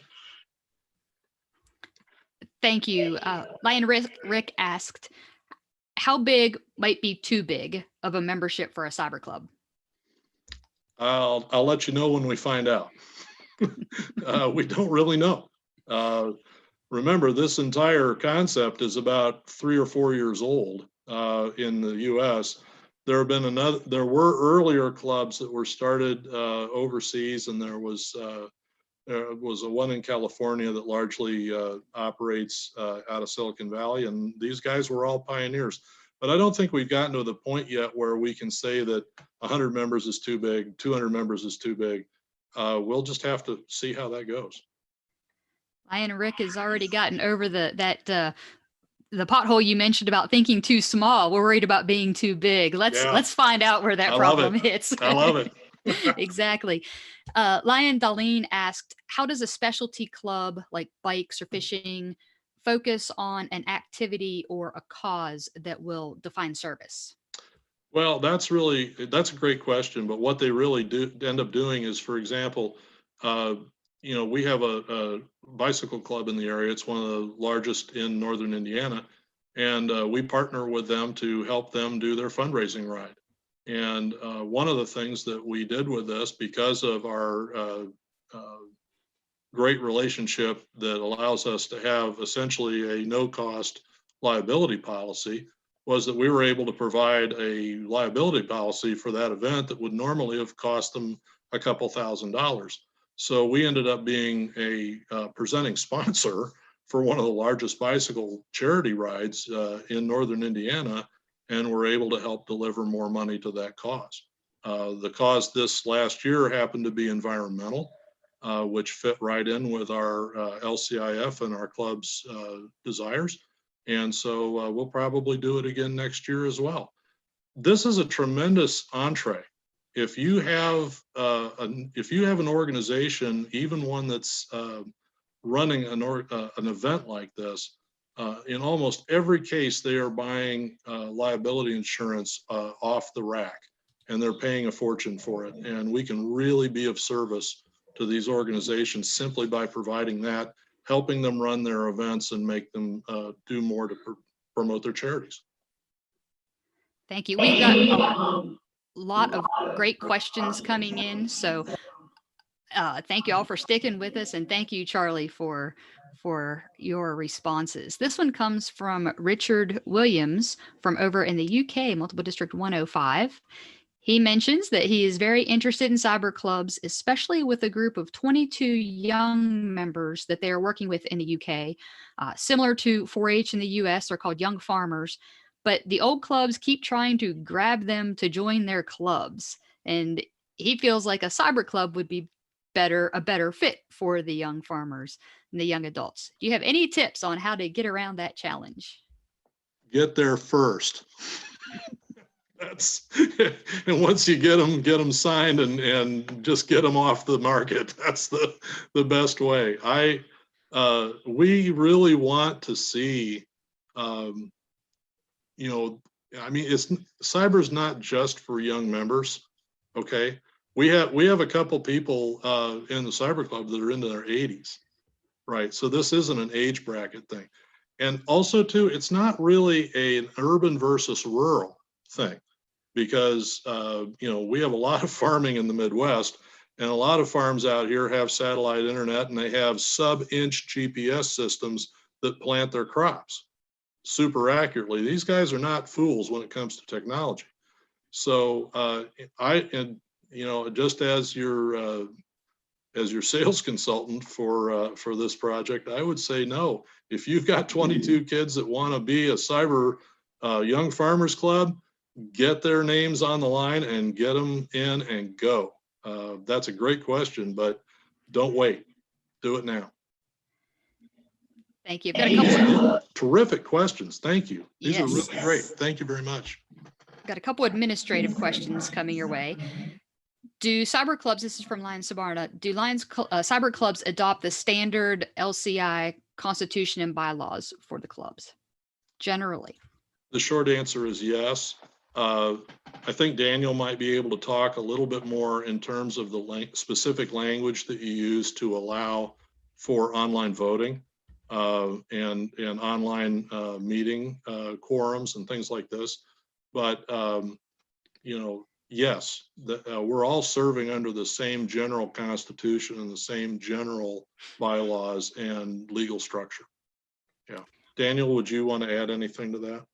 Thank you. Lion Rick asked, how big might be too big of a membership for a cyber club? I'll let you know when we find out. We don't really know. Remember, this entire concept is about 3 or 4 years old in the U.S. There were earlier clubs that were started overseas, and there was a one in California that largely operates out of Silicon Valley, and these guys were all pioneers. But I don't think we've gotten to the point yet where we can say that 100 members is too big, 200 members is too big. We'll just have to see how that goes. Lion Rick has already gotten over the pothole you mentioned about thinking too small. We're worried about being too big. Let's find out where that problem hits. I love it. Exactly. Lion Darlene asked, how does a specialty club like bikes or fishing focus on an activity or a cause that will define service? Well, that's a great question. But what they really do end up doing is, for example, we have a bicycle club in the area. It's one of the largest in northern Indiana, and we partner with them to help them do their fundraising ride. And one of the things that we did with this, because of our great relationship that allows us to have essentially a no-cost liability policy, was that we were able to provide a liability policy for that event that would normally have cost them a couple $1,000s. So we ended up being a presenting sponsor for one of the largest bicycle charity rides in northern Indiana, and we're able to help deliver more money to that cause. The cause this last year happened to be environmental, which fit right in with our LCIF and our club's desires. And so we'll probably do it again next year as well. This is a tremendous entree. If you have an organization, even one that's running an event like this, in almost every case, they are buying liability insurance off the rack, and they're paying a fortune for it. And we can really be of service to these organizations simply by providing that, helping them run their events and make them do more to promote their charities. Thank you. We've got a lot of great questions coming in. So thank you all for sticking with us. And thank you, Charlie, for your responses. This one comes from Richard Williams from over in the UK, Multiple District 105. He mentions that he is very interested in cyber clubs, especially with a group of 22 young members that they are working with in the UK. Similar to 4-H in the US, they're called young farmers, but the old clubs keep trying to grab them to join their clubs. And he feels like a cyber club would be a better fit for the young farmers and the young adults. Do you have any tips on how to get around that challenge? Get there first. That's, and once you get them signed and just get them off the market. That's the best way. We really want to see, you know, I mean, cyber's not just for young members. Okay. We have a couple people in the cyber club that are into their 80s, right? So this isn't an age bracket thing. And also too, it's not really an urban versus rural thing, because you know, we have a lot of farming in the Midwest, and a lot of farms out here have satellite internet, and they have sub-inch GPS systems that plant their crops super accurately. These guys are not fools when it comes to technology. So you know, just as your sales consultant for this project, I would say no. If you've got 22 kids that want to be a cyber young farmers club, get their names on the line and get them in and go. That's a great question, but don't wait. Do it now. Thank you. I've got a couple. Terrific questions. Thank you. These Yes. are really great. Thank you very much. Got a couple administrative questions coming your way. Do cyber clubs, this is from Lions Sabarna, do cyber clubs adopt the standard LCI constitution and bylaws for the clubs generally? The short answer is yes. I think Daniel might be able to talk a little bit more in terms of the specific language that you use to allow for online voting and online meeting quorums and things like this. But, you know, yes, we're all serving under the same general constitution and the same general bylaws and legal structure. Yeah. Daniel, would you want to add anything to that?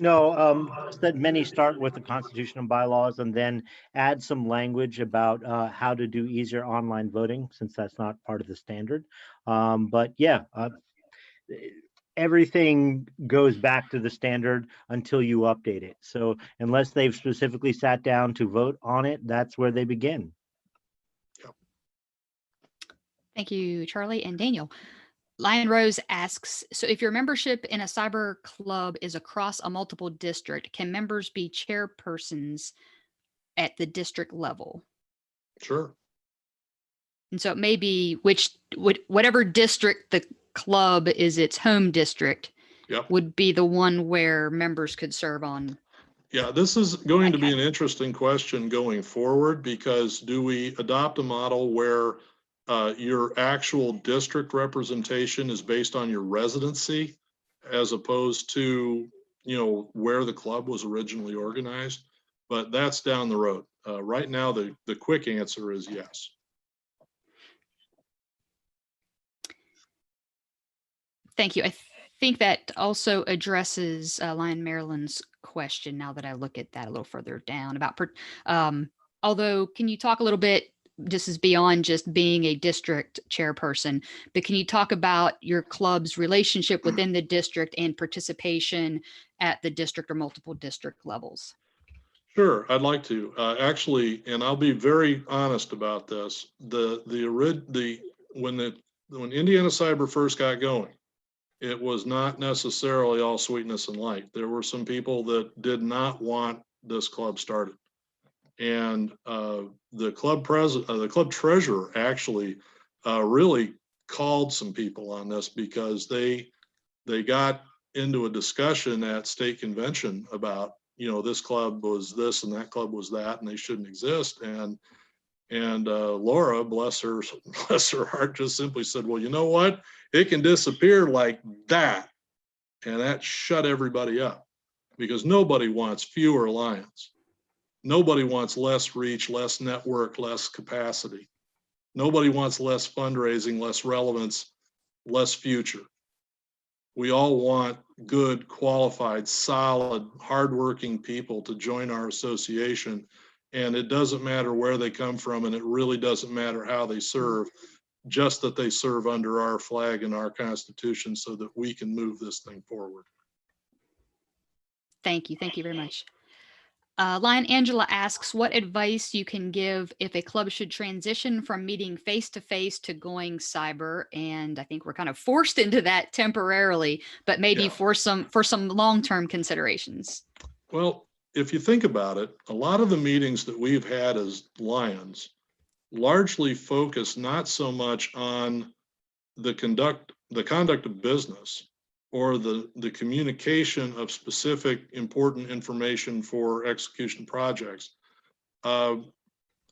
No, that many start with the Constitution and bylaws and then add some language about how to do easier online voting, since that's not part of the standard. But yeah, everything goes back to the standard until you update it. So unless they've specifically sat down to vote on it, that's where they begin. Thank you, Charlie and Daniel. Lion Rose asks, so if your membership in a cyber club is across a multiple district, can members be chairpersons at the district level? Sure. And so it may be whatever district the club is its home district, Yep. would be the one where members could serve on. Yeah, this is going to be an interesting question going forward, because do we adopt a model where your actual district representation is based on your residency as opposed to, you know, where the club was originally organized? But that's down the road. Right now, the quick answer is yes. Thank you. I think that also addresses Lion Maryland's question, now that I look at that a little further down, about, although, can you talk a little bit, this is beyond just being a district chairperson, but can you talk about your club's relationship within the district and participation at the district or multiple district levels? Sure, I'd like to. Actually, and I'll be very honest about this, when Indiana Cyber first got going, it was not necessarily all sweetness and light. There were some people that did not want this club started. And the club treasurer actually really called some people on this, because they got into a discussion at state convention about, you know, this club was this and that club was that, and they shouldn't exist. And Laura, bless her heart, just simply said, well, you know what? It can disappear like that. And that shut everybody up, because nobody wants fewer lions. Nobody wants less reach, less network, less capacity. Nobody wants less fundraising, less relevance, less future. We all want good, qualified, solid, hardworking people to join our association. And it doesn't matter where they come from, and it really doesn't matter how they serve, just that they serve under our flag and our Constitution, so that we can move this thing forward. Thank you. Thank you very much. Lion Angela asks what advice you can give if a club should transition from meeting face-to-face to going cyber. And I think we're kind of forced into that temporarily, but maybe Yeah. for some long-term considerations. Well, if you think about it, a lot of the meetings that we've had as Lions largely focus not so much on the conduct of business or the communication of specific important information for execution projects. A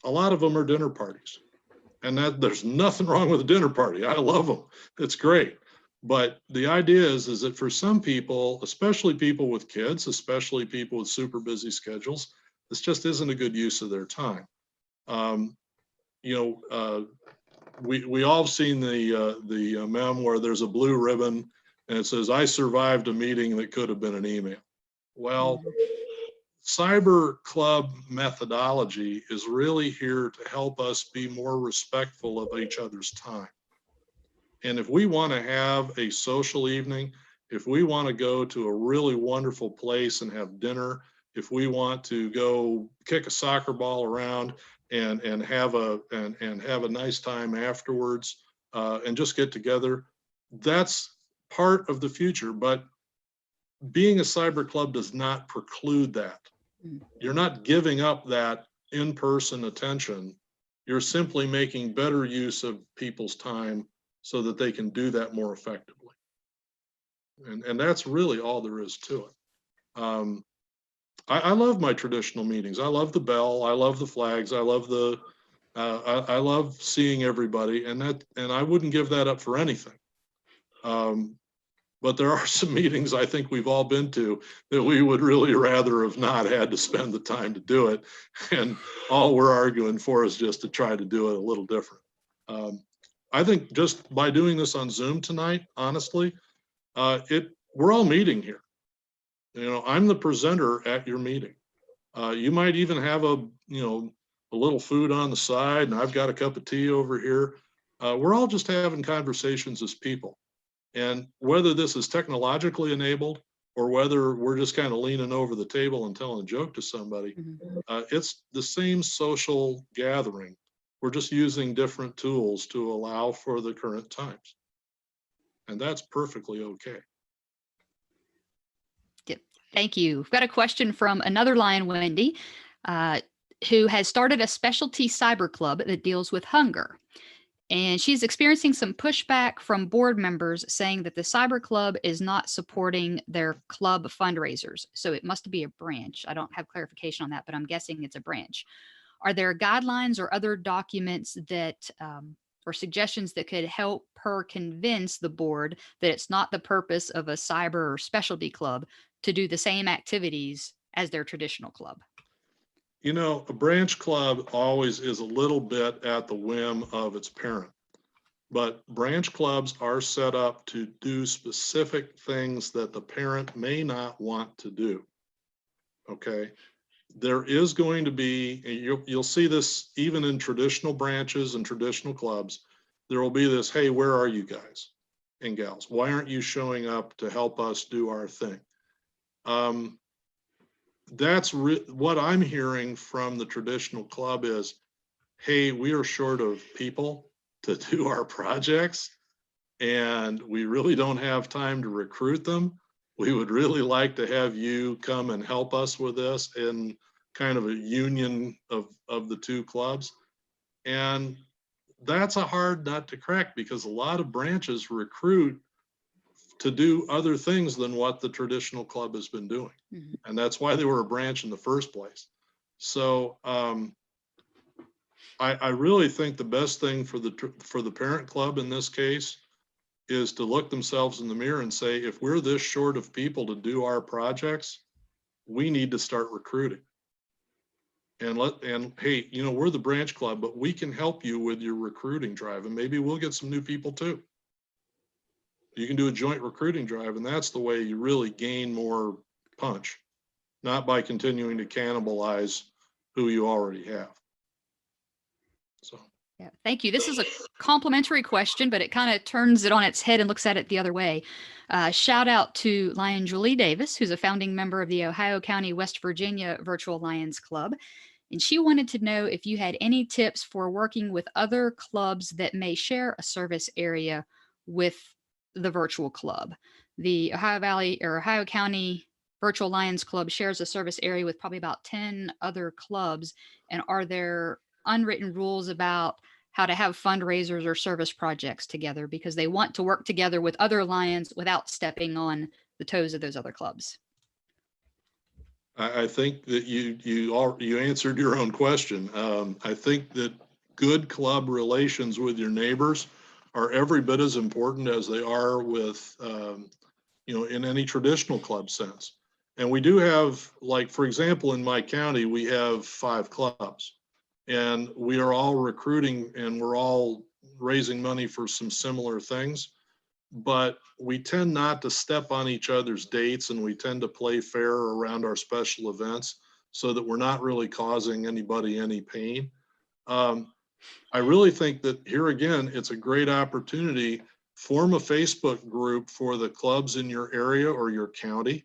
lot of them are dinner parties, and that there's nothing wrong with a dinner party. I love them. It's great. But the idea is that for some people, especially people with kids, especially people with super busy schedules, this just isn't a good use of their time. We all have seen the meme where there's a blue ribbon and it says, "I survived a meeting that could have been an email." Well, cyber club methodology is really here to help us be more respectful of each other's time. And if we want to have a social evening, if we want to go to a really wonderful place and have dinner, if we want to go kick a soccer ball around and have a nice time afterwards, and just get together, that's part of the future. But being a cyber club does not preclude that. You're not giving up that in-person attention. You're simply making better use of people's time so that they can do that more effectively. And that's really all there is to it. I love my traditional meetings. I love the bell. I love the flags. I love I love seeing everybody, and I wouldn't give that up for anything. But there are some meetings I think we've all been to that we would really rather have not had to spend the time to do it. And all we're arguing for is just to try to do it a little different. I think just by doing this on Zoom tonight, honestly, we're all meeting here. I'm the presenter at your meeting. You might even have a little food on the side, and I've got a cup of tea over here. We're all just having conversations as people. And whether this is technologically enabled or whether we're just kind of leaning over the table and telling a joke to somebody, it's the same social gathering. We're just using different tools to allow for the current times. And that's perfectly okay. Yep. Thank you. We've got a question from another Lion, Wendy, who has started a specialty cyber club that deals with hunger. And she's experiencing some pushback from board members saying that the cyber club is not supporting their club fundraisers. So it must be a branch. I don't have clarification on that, but I'm guessing it's a branch. Are there guidelines or other documents that or suggestions that could help her convince the board that it's not the purpose of a cyber or specialty club to do the same activities as their traditional club? A branch club always is a little bit at the whim of its parent, but branch clubs are set up to do specific things that the parent may not want to do. Okay. There is going to be, you'll see this even in traditional branches and traditional clubs, there will be this, "Hey, where are you guys and gals? Why aren't you showing up to help us do our thing?" That's what I'm hearing from the traditional club is, "Hey, we are short of people to do our projects, and we really don't have time to recruit them. We would really like to have you come and help us with this in kind of a union of the two clubs." And that's a hard nut to crack because a lot of branches recruit to do other things than what the traditional club has been doing. And that's why they were a branch in the first place. So I really think the best thing for the parent club in this case is to look themselves in the mirror and say, if we're this short of people to do our projects, we need to start recruiting. And hey, we're the branch club, but we can help you with your recruiting drive, and maybe we'll get some new people too. You can do a joint recruiting drive, and that's the way you really gain more punch, not by continuing to cannibalize who you already have. So Yeah, thank you. This is a complimentary question, but it kind of turns it on its head and looks at it the other way. Shout out to Lion Julie Davis, who's a founding member of the Ohio County, West Virginia Virtual Lions Club. And she wanted to know if you had any tips for working with other clubs that may share a service area with the virtual club. The Ohio Valley or Ohio County Virtual Lions Club shares a service area with probably about 10 other clubs. And are there unwritten rules about how to have fundraisers or service projects together because they want to work together with other Lions without stepping on the toes of those other clubs? I think that you answered your own question. I think that good club relations with your neighbors are every bit as important as they are with, in any traditional club sense. And we do have, like, for example, in my county, we have 5 clubs. And we are all recruiting and we're all raising money for some similar things, but we tend not to step on each other's dates and we tend to play fair around our special events so that we're not really causing anybody any pain. I really think that here again, it's a great opportunity. Form a Facebook group for the clubs in your area or your county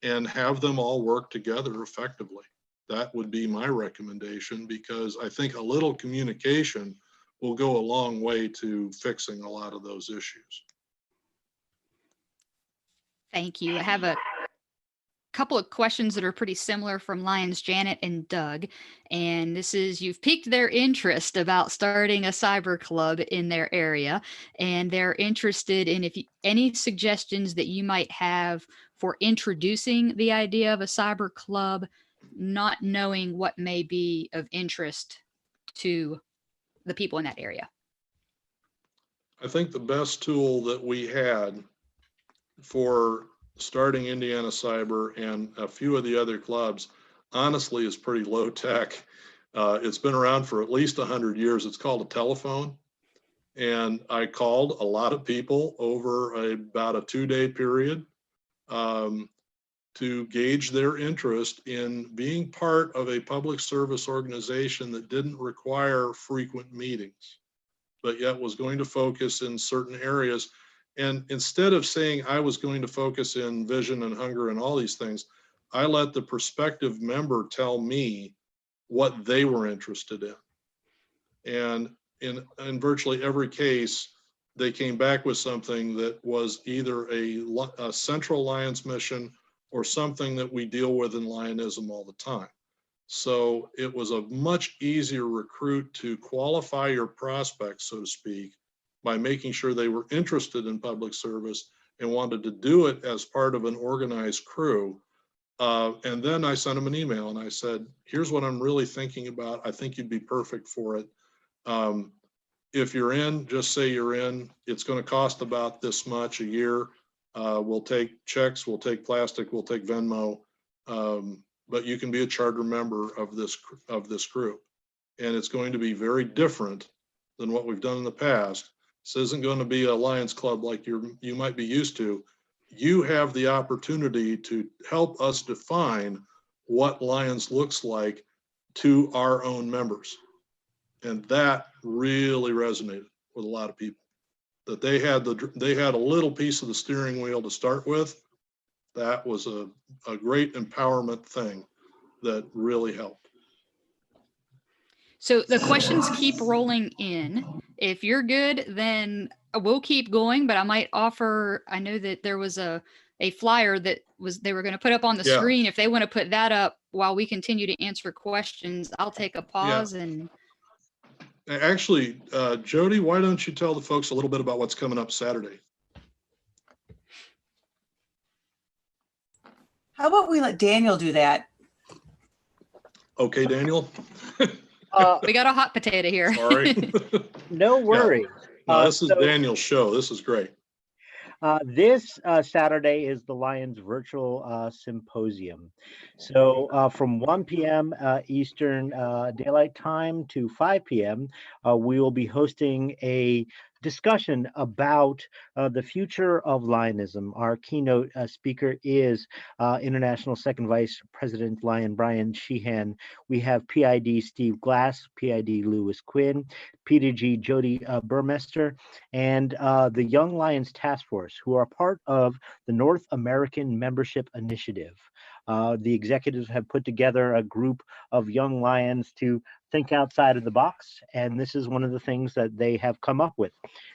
and have them all work together effectively. That would be my recommendation because I think a little communication will go a long way to fixing a lot of those issues. Thank you. I have a couple of questions that are pretty similar from Lions Janet and Doug. And this is, you've piqued their interest about starting a cyber club in their area. And they're interested in any suggestions that you might have for introducing the idea of a cyber club, not knowing what may be of interest to the people in that area. I think the best tool that we had for starting Indiana Cyber and a few of the other clubs, honestly, is pretty low tech. It's been around for at least 100 years. It's called a telephone. And I called a lot of people over about a 2-day period to gauge their interest in being part of a public service organization that didn't require frequent meetings, but yet was going to focus in certain areas. And instead of saying I was going to focus in vision and hunger and all these things, I let the prospective member tell me what they were interested in. And in virtually every case, they came back with something that was either a central Lions mission or something that we deal with in Lionism all the time. So it was a much easier recruit to qualify your prospects, so to speak, by making sure they were interested in public service and wanted to do it as part of an organized crew. And then I sent them an email and I said, here's what I'm really thinking about. I think you'd be perfect for it. If you're in, just say you're in. It's going to cost about this much a year. We'll take checks, we'll take plastic, we'll take Venmo, but you can be a charter member of this group. And it's going to be very different than what we've done in the past. This isn't going to be a Lions Club like you might be used to. You have the opportunity to help us define what Lions looks like to our own members. And that really resonated with a lot of people, that they had a little piece of the steering wheel to start with. That was a great empowerment thing that really helped. So the questions keep rolling in. If you're good, then we'll keep going, but I might offer, I know that there was a flyer that they were going to put up on the screen. If they want to put that up while we continue to answer questions, I'll take a pause. And actually, Jody, why don't you tell the folks a little bit about what's coming up Saturday? How about we let Daniel do that? Okay, Daniel. We got a hot potato here. Sorry. No worries. No, this is Daniel's show. This is great. This Saturday is the Lions Virtual Symposium. So from 1 p.m. Eastern Daylight Time to 5 p.m., we will be hosting a discussion about the future of Lionism. Our keynote speaker is International Second Vice President Lion Brian Sheehan. We have PID Steve Glass, PID Lewis Quinn, PDG Jody Burmester, and the Young Lions Task Force, who are part of the North American Membership Initiative. The executives have put together a group of young lions to think outside of the box, and this is one of the things that they have come up with.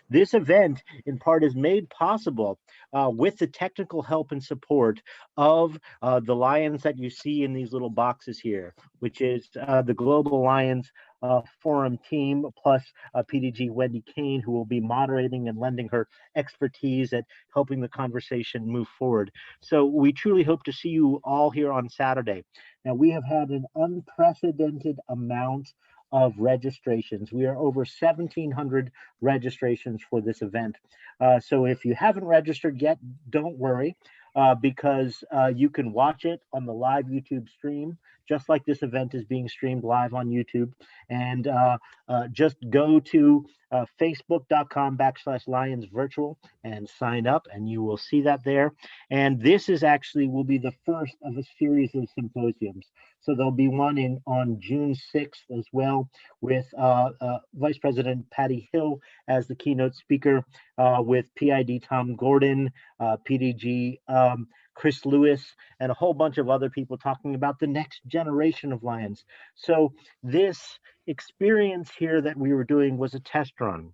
This event, in part, is made possible with the technical help and support of the lions that you see in these little boxes here, which is the Global Lions Forum team, plus PDG Wendy Kane, who will be moderating and lending her expertise at helping the conversation move forward. So we truly hope to see you all here on Saturday. Now, we have had an unprecedented amount of registrations. We are over 1,700 registrations for this event. So if you haven't registered yet, don't worry, because you can watch it on the live YouTube stream, just like this event is being streamed live on YouTube. And just go to facebook.com/lionsvirtual and sign up, and you will see that there. And this is actually will be the first of a series of symposiums. So there'll be one on June 6th as well, with Vice President Patty Hill as the keynote speaker, with PID Tom Gordon, PDG Chris Lewis, and a whole bunch of other people talking about the next generation of lions. So this experience here that we were doing was a test run.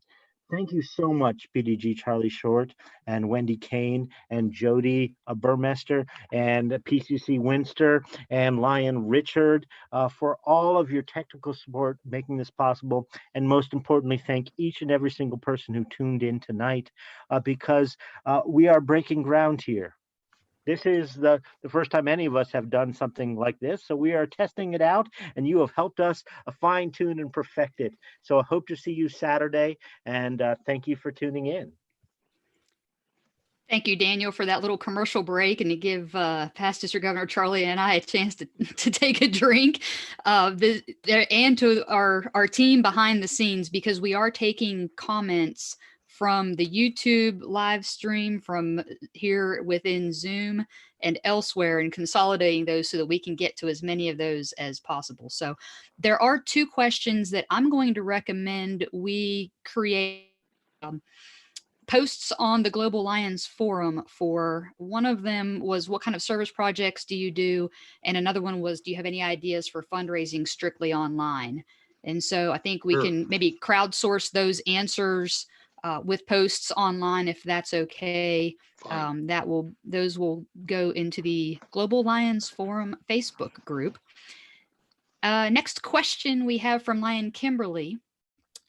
Thank you so much, PDG Charlie Short and Wendy Kane and Jody Burmester and PCC Winster and Lion Richard for all of your technical support making this possible. And most importantly, thank each and every single person who tuned in tonight, because we are breaking ground here. This is the first time any of us have done something like this. So we are testing it out, and you have helped us fine tune and perfect it. So I hope to see you Saturday, and thank you for tuning in. Thank you, Daniel, for that little commercial break and to give past District Governor Charlie and I a chance to take a drink, and to our team behind the scenes, because we are taking comments from the YouTube live stream, from here within Zoom and elsewhere, and consolidating those so that we can get to as many of those as possible. So there are two questions that I'm going to recommend we create posts on the Global Lions Forum for. One of them was, what kind of service projects do you do? And another one was, do you have any ideas for fundraising strictly online? And so I think we can maybe crowdsource those answers with posts online, if that's okay. Those will go into the Global Lions Forum Facebook group. Next question we have from Lion Kimberly,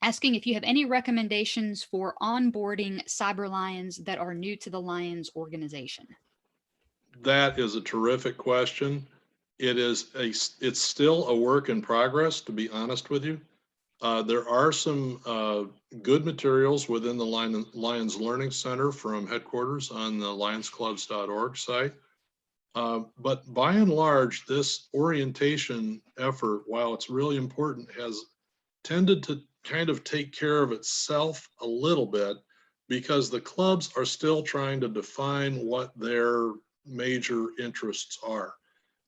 asking if you have any recommendations for onboarding cyber lions that are new to the Lions organization. That is a terrific question. It's still a work in progress, to be honest with you. There are some good materials within the Lions Learning Center from headquarters on the lionsclubs.org site. But by and large, this orientation effort, while it's really important, has tended to kind of take care of itself a little bit, because the clubs are still trying to define what their major interests are.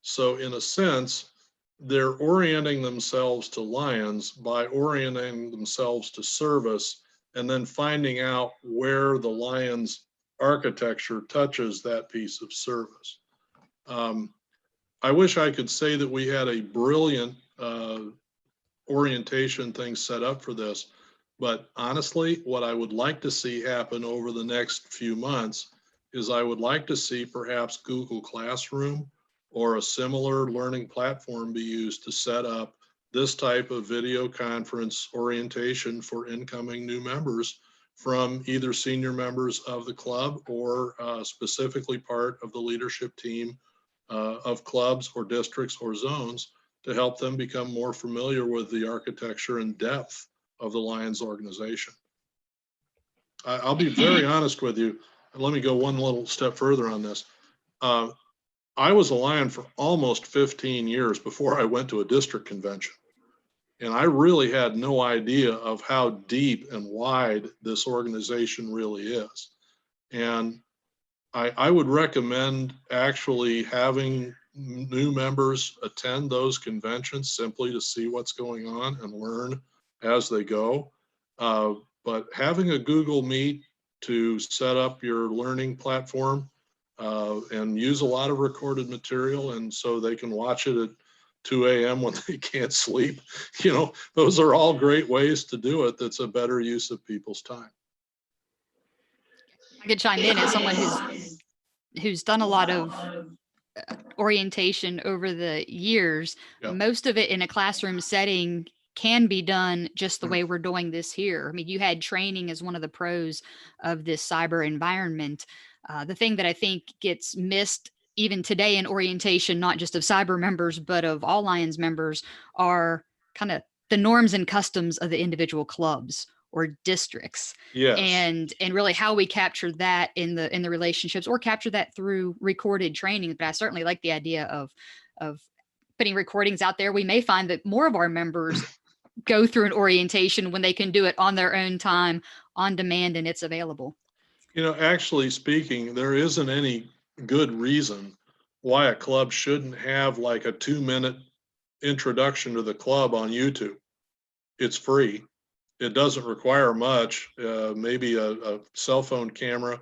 So in a sense, they're orienting themselves to Lions by orienting themselves to service, and then finding out where the Lions architecture touches that piece of service. I wish I could say that we had a brilliant orientation thing set up for this, but honestly, what I would like to see happen over the next few months is I would like to see perhaps Google Classroom or a similar learning platform be used to set up this type of video conference orientation for incoming new members from either senior members of the club or specifically part of the leadership team of clubs or districts or zones, to help them become more familiar with the architecture and depth of the Lions organization. I'll be very honest with you. Let me go one little step further on this. I was a Lion for almost 15 years before I went to a district convention. And I really had no idea of how deep and wide this organization really is. And I would recommend actually having new members attend those conventions simply to see what's going on and learn as they go. But having a Google Meet to set up your learning platform and use a lot of recorded material, and so they can watch it at 2 a.m. when they can't sleep, those are all great ways to do it. That's a better use of people's time. I could chime in as someone who's done a lot of orientation over the years. Yeah. Most of it in a classroom setting can be done just the way we're doing this here. I mean, you had training as one of the pros of this cyber environment. The thing that I think gets missed even today in orientation, not just of cyber members, but of all Lions members, are kind of the norms and customs of the individual clubs or districts. Yes. And really how we capture that in the relationships, or capture that through recorded training. But I certainly like the idea of putting recordings out there. We may find that more of our members go through an orientation when they can do it on their own time, on demand, and it's available. Actually speaking, there isn't any good reason why a club shouldn't have like a 2-minute introduction to the club on YouTube. It's free. It doesn't require much, maybe a cell phone camera,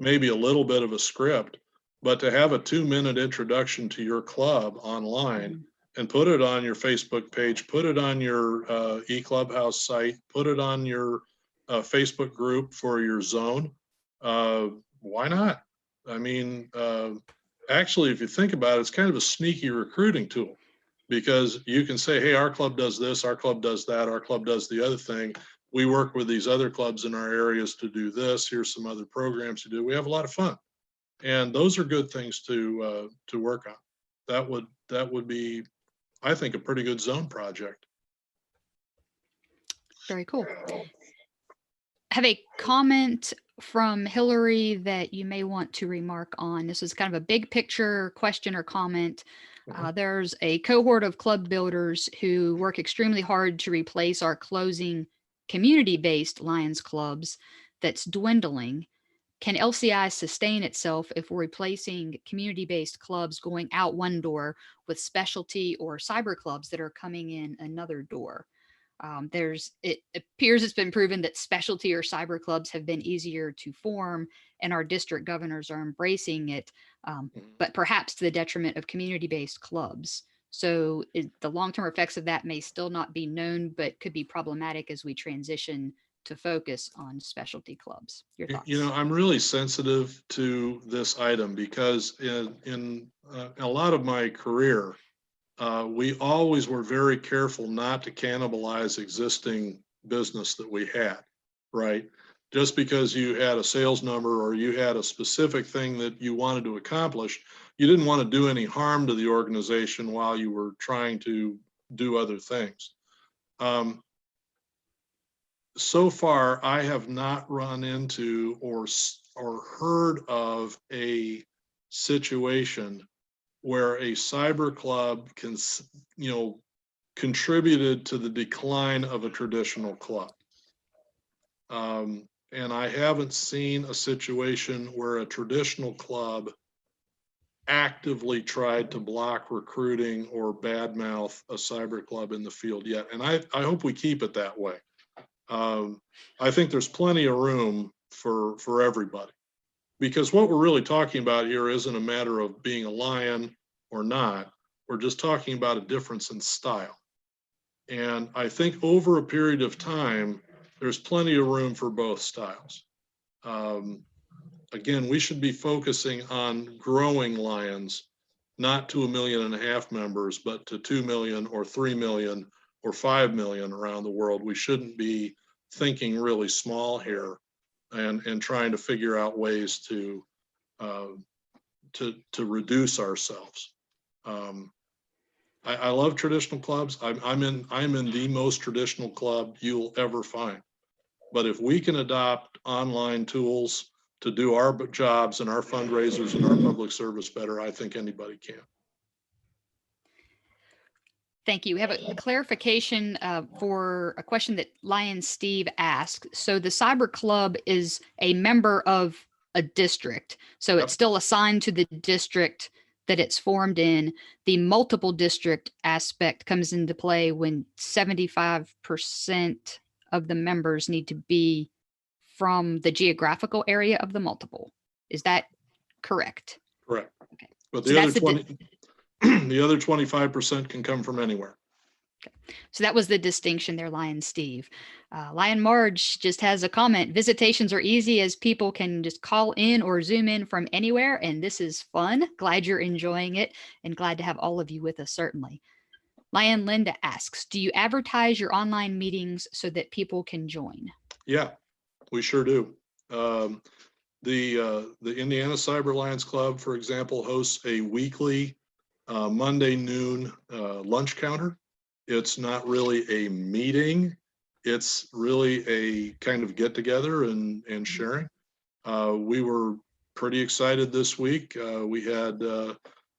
maybe a little bit of a script, but to have a 2-minute introduction to your club online and put it on your Facebook page, put it on your eClubhouse site, put it on your Facebook group for your zone, why not? I mean, actually, if you think about it, it's kind of a sneaky recruiting tool, because you can say, hey, our club does this, our club does that, our club does the other thing. We work with these other clubs in our areas to do this. Here's some other programs to do. We have a lot of fun. And those are good things to work on. That would be, I think, a pretty good zone project. Very cool. I have a comment from Hillary that you may want to remark on. This is kind of a big picture question or comment. There's a cohort of club builders who work extremely hard to replace our closing community-based Lions clubs that's dwindling. Can LCI sustain itself if we're replacing community-based clubs going out one door with specialty or cyber clubs that are coming in another door? It appears it's been proven that specialty or cyber clubs have been easier to form, and our district governors are embracing it, but perhaps to the detriment of community-based clubs. So the long-term effects of that may still not be known, but could be problematic as we transition to focus on specialty clubs. Your thoughts? I'm really sensitive to this item because in a lot of my career, we always were very careful not to cannibalize existing business that we had, right? Just because you had a sales number or you had a specific thing that you wanted to accomplish, you didn't want to do any harm to the organization while you were trying to do other things. So far, I have not run into or heard of a situation where a cyber club can, contributed to the decline of a traditional club. And I haven't seen a situation where a traditional club actively tried to block recruiting or badmouth a cyber club in the field yet. And I hope we keep it that way. I think there's plenty of room for everybody. Because what we're really talking about here isn't a matter of being a Lion or not. We're just talking about a difference in style. And I think over a period of time, there's plenty of room for both styles. Again, we should be focusing on growing Lions, not to 1.5 million members, but to 2 million or 3 million or 5 million around the world. We shouldn't be thinking really small here and trying to figure out ways to reduce ourselves. I love traditional clubs. I'm in the most traditional club you'll ever find. But if we can adopt online tools to do our jobs and our fundraisers and our public service better, I think anybody can. Thank you. We have a clarification for a question that Lion Steve asked. So the Cyber Club is a member of a district. So Yep. it's still assigned to the district that it's formed in. The multiple district aspect comes into play when 75% of the members need to be from the geographical area of the multiple. Is that correct? Correct. Okay. But So the other that's the 20, the other 25% can come from anywhere. So that was the distinction there, Lion Steve. Lion Marge just has a comment. Visitations are easy as people can just call in or Zoom in from anywhere. And this is fun. Glad you're enjoying it and glad to have all of you with us, certainly. Lion Linda asks, do you advertise your online meetings so that people can join? Yeah, we sure do. The Indiana Cyber Lions Club, for example, hosts a weekly Monday noon lunch counter. It's not really a meeting. It's really a kind of get together and sharing. We were pretty excited this week. We had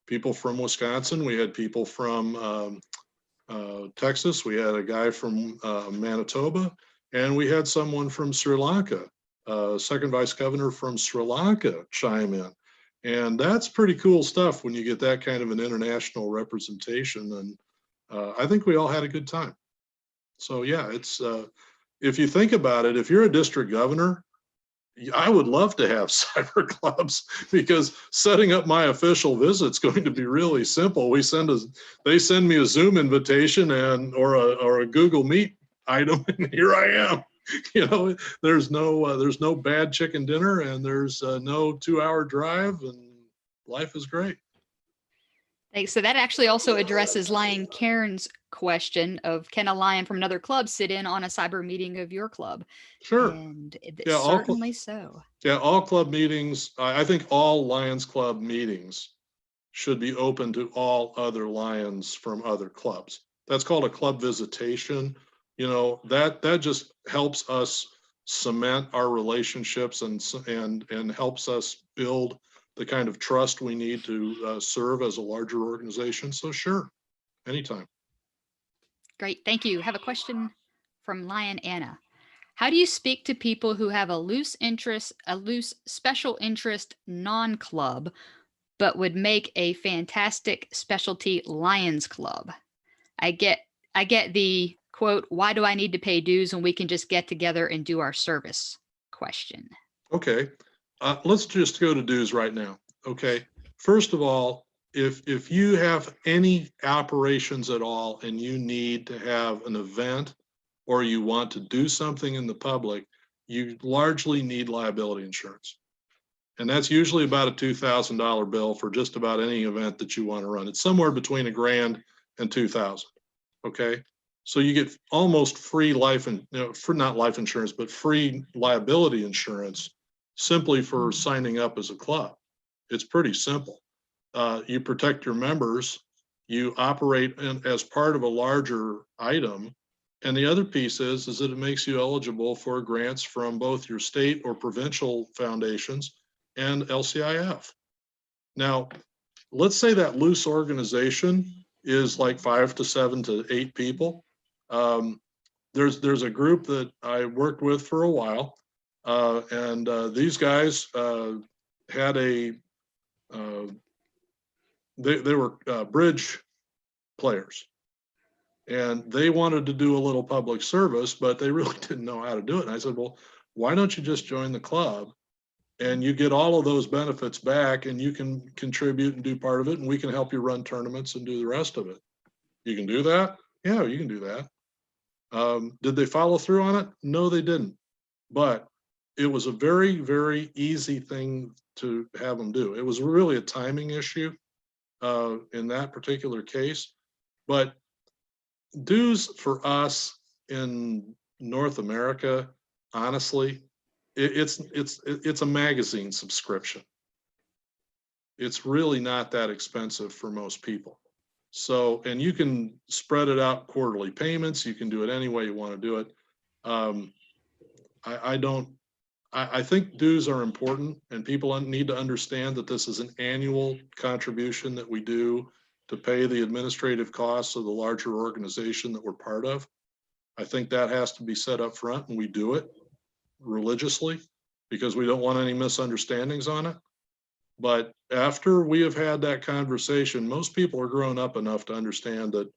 people from Wisconsin. We had people from Texas. We had a guy from Manitoba, and we had someone from Sri Lanka, second vice governor from Sri Lanka chime in. And that's pretty cool stuff when you get that kind of an international representation. And I think we all had a good time. So yeah, it's if you think about it, if you're a district governor, I would love to have cyber clubs, because setting up my official visit's going to be really simple. They send me a Zoom invitation or a Google Meet item, and here I am. You know, there's no bad chicken dinner, and there's no 2-hour drive, and life is great. Thanks. So that actually also addresses Lion Karen's question of, can a lion from another club sit in on a cyber meeting of your club? Sure. And Yeah, certainly so. Yeah, all club meetings, I think all Lions Club meetings should be open to all other Lions from other clubs. That's called a club visitation. You know, that just helps us cement our relationships and helps us build the kind of trust we need to serve as a larger organization. So sure, anytime. Great, thank you. Have a question from Lion Anna. How do you speak to people who have a loose special interest non-club, but would make a fantastic specialty Lions club? I get the quote, why do I need to pay dues when we can just get together and do our service question? Okay, let's just go to dues right now. Okay, first of all, if you have any operations at all and you need to have an event or you want to do something in the public, you largely need liability insurance. And that's usually about a $2,000 bill for just about any event that you want to run. It's somewhere between $1,000 and $2,000. Okay, so you get almost free not life insurance, but free liability insurance simply for signing up as a club. It's pretty simple. You protect your members, you operate as part of a larger item. And the other piece is that it makes you eligible for grants from both your state or provincial foundations and LCIF. Now, let's say that loose organization is like 5 to 7 to 8 people. There's a group that I worked with for a while, and these guys had they were bridge players, and they wanted to do a little public service, but they really didn't know how to do it. And I said, well, why don't you just join the club and you get all of those benefits back, and you can contribute and do part of it, and we can help you run tournaments and do the rest of it. You can do that? Yeah, you can do that. Did they follow through on it? No, they didn't. But it was a very, very easy thing to have them do. It was really a timing issue in that particular case. But dues for us in North America, honestly, it's a magazine subscription. It's really not that expensive for most people. So, and you can spread it out quarterly payments. You can do it any way you want to do it. I think dues are important, and people need to understand that this is an annual contribution that we do, to pay the administrative costs of the larger organization that we're part of. I think that has to be set up front, and we do it religiously because we don't want any misunderstandings on it. But after we have had that conversation, most people are grown up enough to understand that,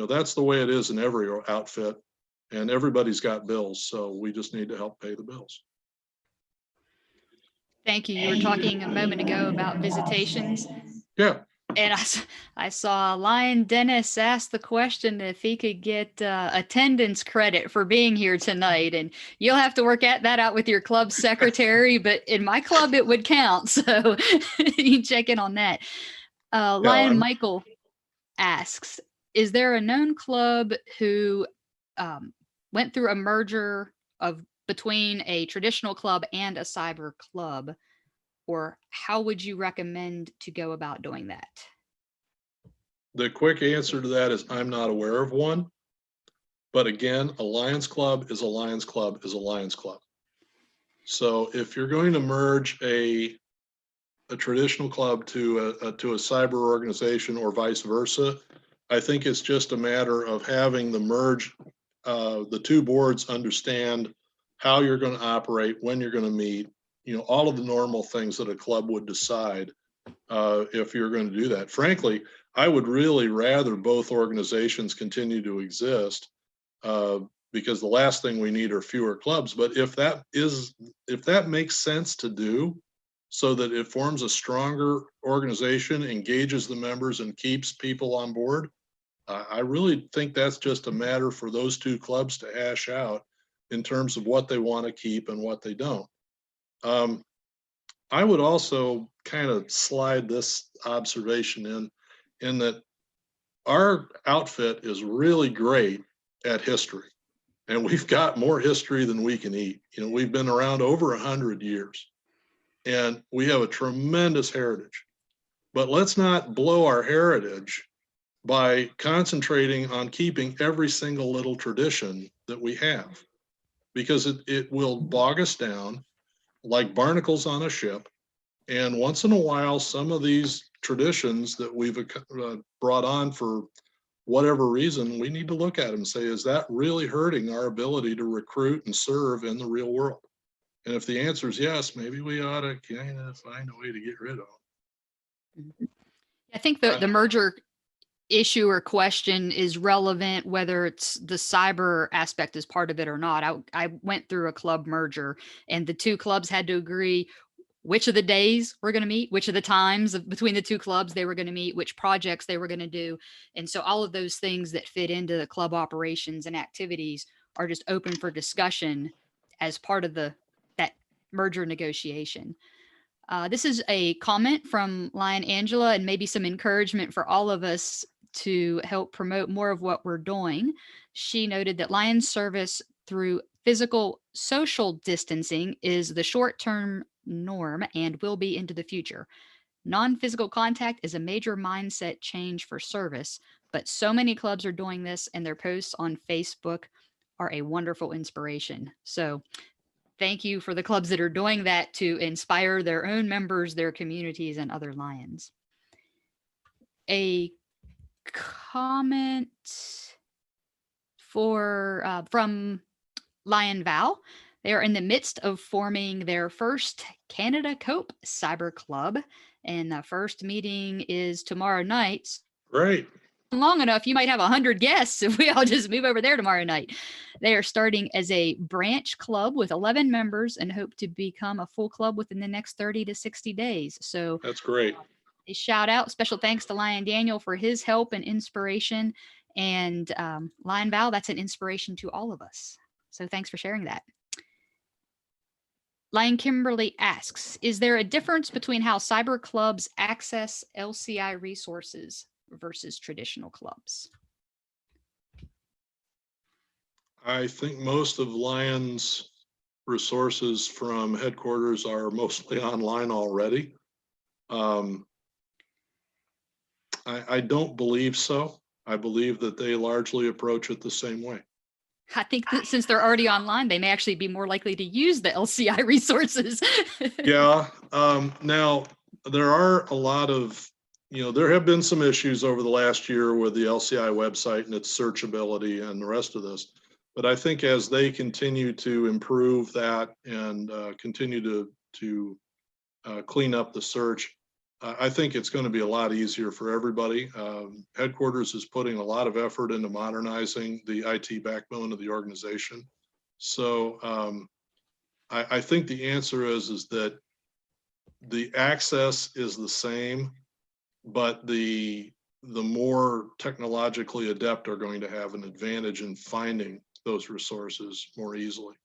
that's the way it is in every outfit, and everybody's got bills. So we just need to help pay the bills. Thank you. You were talking a moment ago about visitations. Yeah. And I saw Lion Dennis ask the question if he could get attendance credit for being here tonight. And you'll have to work that out with your club secretary, but in my club, it would count. So you can check in on that. Lion Michael asks, is there a known club who went through a merger between a traditional club and a cyber club? Or how would you recommend to go about doing that? The quick answer to that is I'm not aware of one. But again, a Lions Club is a Lions Club is a Lions Club. So if you're going to merge a traditional club to a cyber organization or vice versa, I think it's just a matter of having the two boards understand how you're going to operate, when you're going to meet, all of the normal things that a club would decide if you're going to do that. Frankly, I would really rather both organizations continue to exist because the last thing we need are fewer clubs. But if that makes sense to do so that it forms a stronger organization, engages the members, and keeps people on board, I really think that's just a matter for those two clubs to hash out in terms of what they want to keep and what they don't. I would also kind of slide this observation in that our outfit is really great at history, and we've got more history than we can eat. We've been around over 100 years, and we have a tremendous heritage. But let's not blow our heritage by concentrating on keeping every single little tradition that we have, because it will bog us down like barnacles on a ship. And once in a while, some of these traditions that we've brought on for whatever reason, we need to look at them and say, is that really hurting our ability to recruit and serve in the real world? And if the answer is yes, maybe we ought to kind of find a way to get rid of them. I think the merger issue or question is relevant whether it's the cyber aspect is part of it or not. I went through a club merger, and the two clubs had to agree which of the days we're going to meet, which of the times between the two clubs they were going to meet, which projects they were going to do. And so all of those things that fit into the club operations and activities are just open for discussion as part of that merger negotiation. This is a comment from Lion Angela, and maybe some encouragement for all of us to help promote more of what we're doing. She noted that Lion's service through physical social distancing is the short-term norm and will be into the future. Non-physical contact is a major mindset change for service, but so many clubs are doing this, and their posts on Facebook are a wonderful inspiration. So thank you for the clubs that are doing that to inspire their own members, their communities, and other Lions. A comment from Lion Val. They are in the midst of forming their first Canada Cope Cyber Club, and the first meeting is tomorrow night. Great. Long enough, you might have 100 guests if we all just move over there tomorrow night. They are starting as a branch club with 11 members and hope to become a full club within the next 30 to 60 days. So that's great. A shout out, special thanks to Lion Daniel for his help and inspiration. And Lion Val, that's an inspiration to all of us. So thanks for sharing that. Lion Kimberly asks, is there a difference between how cyber clubs access LCI resources versus traditional clubs? I think most of Lion's resources from headquarters are mostly online already. I don't believe so. I believe that they largely approach it the same way. I think that since they're already online, they may actually be more likely to use the LCI resources. Yeah. Now, there are a lot of there have been some issues over the last year with the LCI website and its searchability and the rest of this. But I think as they continue to improve that and continue to clean up the search, I think it's going to be a lot easier for everybody. Headquarters is putting a lot of effort into modernizing the IT backbone of the organization. So I think the answer is that the access is the same, but the more technologically adept are going to have an advantage in finding those resources more easily.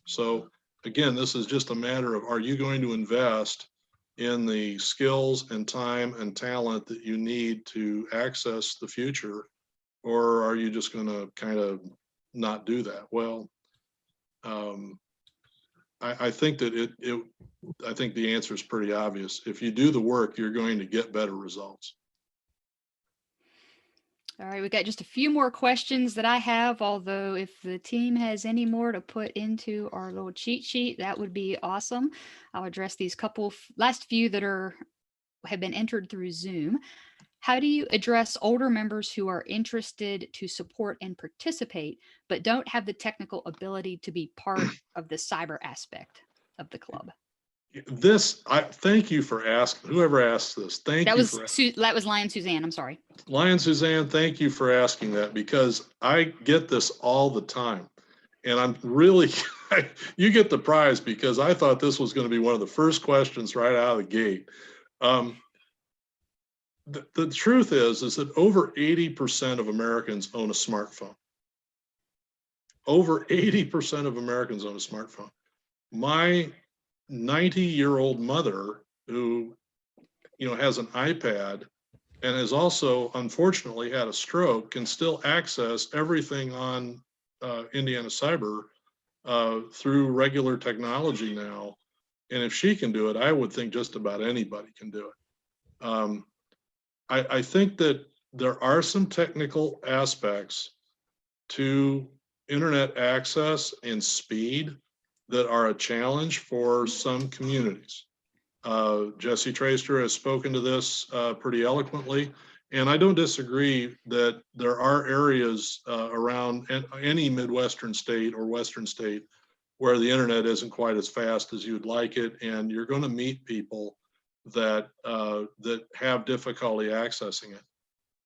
So again, this is just a matter of, are you going to invest in the skills and time and talent that you need to access the future, or are you just going to kind of not do that? Well, I think that I think the answer is pretty obvious. If you do the work, you're going to get better results. All right, we've got just a few more questions that I have, although if the team has any more to put into our little cheat sheet, that would be awesome. I'll address these last few that have been entered through Zoom. How do you address older members who are interested to support and participate, but don't have the technical ability to be part of the cyber aspect of the club? Thank you for asking, whoever asked this. That was Lion Suzanne, I'm sorry. Lion Suzanne, thank you for asking that, because I get this all the time. And I'm really, you get the prize, because I thought this was going to be one of the first questions right out of the gate. The truth is that over 80% of Americans own a smartphone. Over 80% of Americans own a smartphone. My 90-year-old mother, who has an iPad and has also unfortunately had a stroke, can still access everything on Indiana Cyber through regular technology now. And if she can do it, I would think just about anybody can do it. I think that there are some technical aspects to internet access and speed that are a challenge for some communities. Jesse Traster has spoken to this pretty eloquently, and I don't disagree that there are areas around any Midwestern state or Western state where the internet isn't quite as fast as you'd like it, and you're going to meet people that have difficulty accessing it.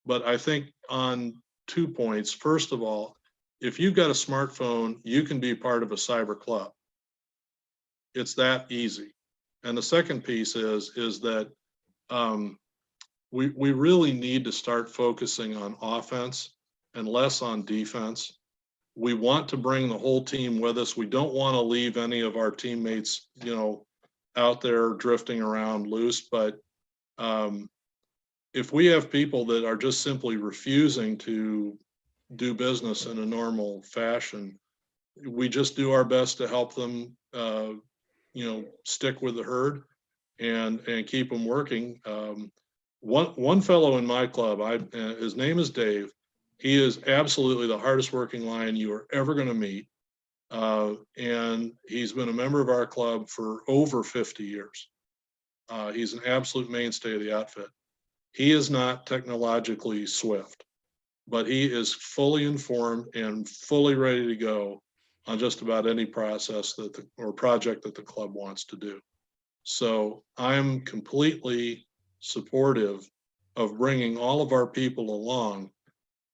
But I think on 2 points. First of all, if you've got a smartphone, you can be part of a cyber club. It's that easy. And the second piece is that we really need to start focusing on offense and less on defense. We want to bring the whole team with us. We don't want to leave any of our teammates, out there drifting around loose. But if we have people that are just simply refusing to do business in a normal fashion, we just do our best to help them, stick with the herd and keep them working. One fellow in my club, his name is Dave. He is absolutely the hardest working lion you are ever going to meet. And he's been a member of our club for over 50 years. He's an absolute mainstay of the outfit. He is not technologically swift, but he is fully informed and fully ready to go on just about any process or project that the club wants to do. So I'm completely supportive of bringing all of our people along,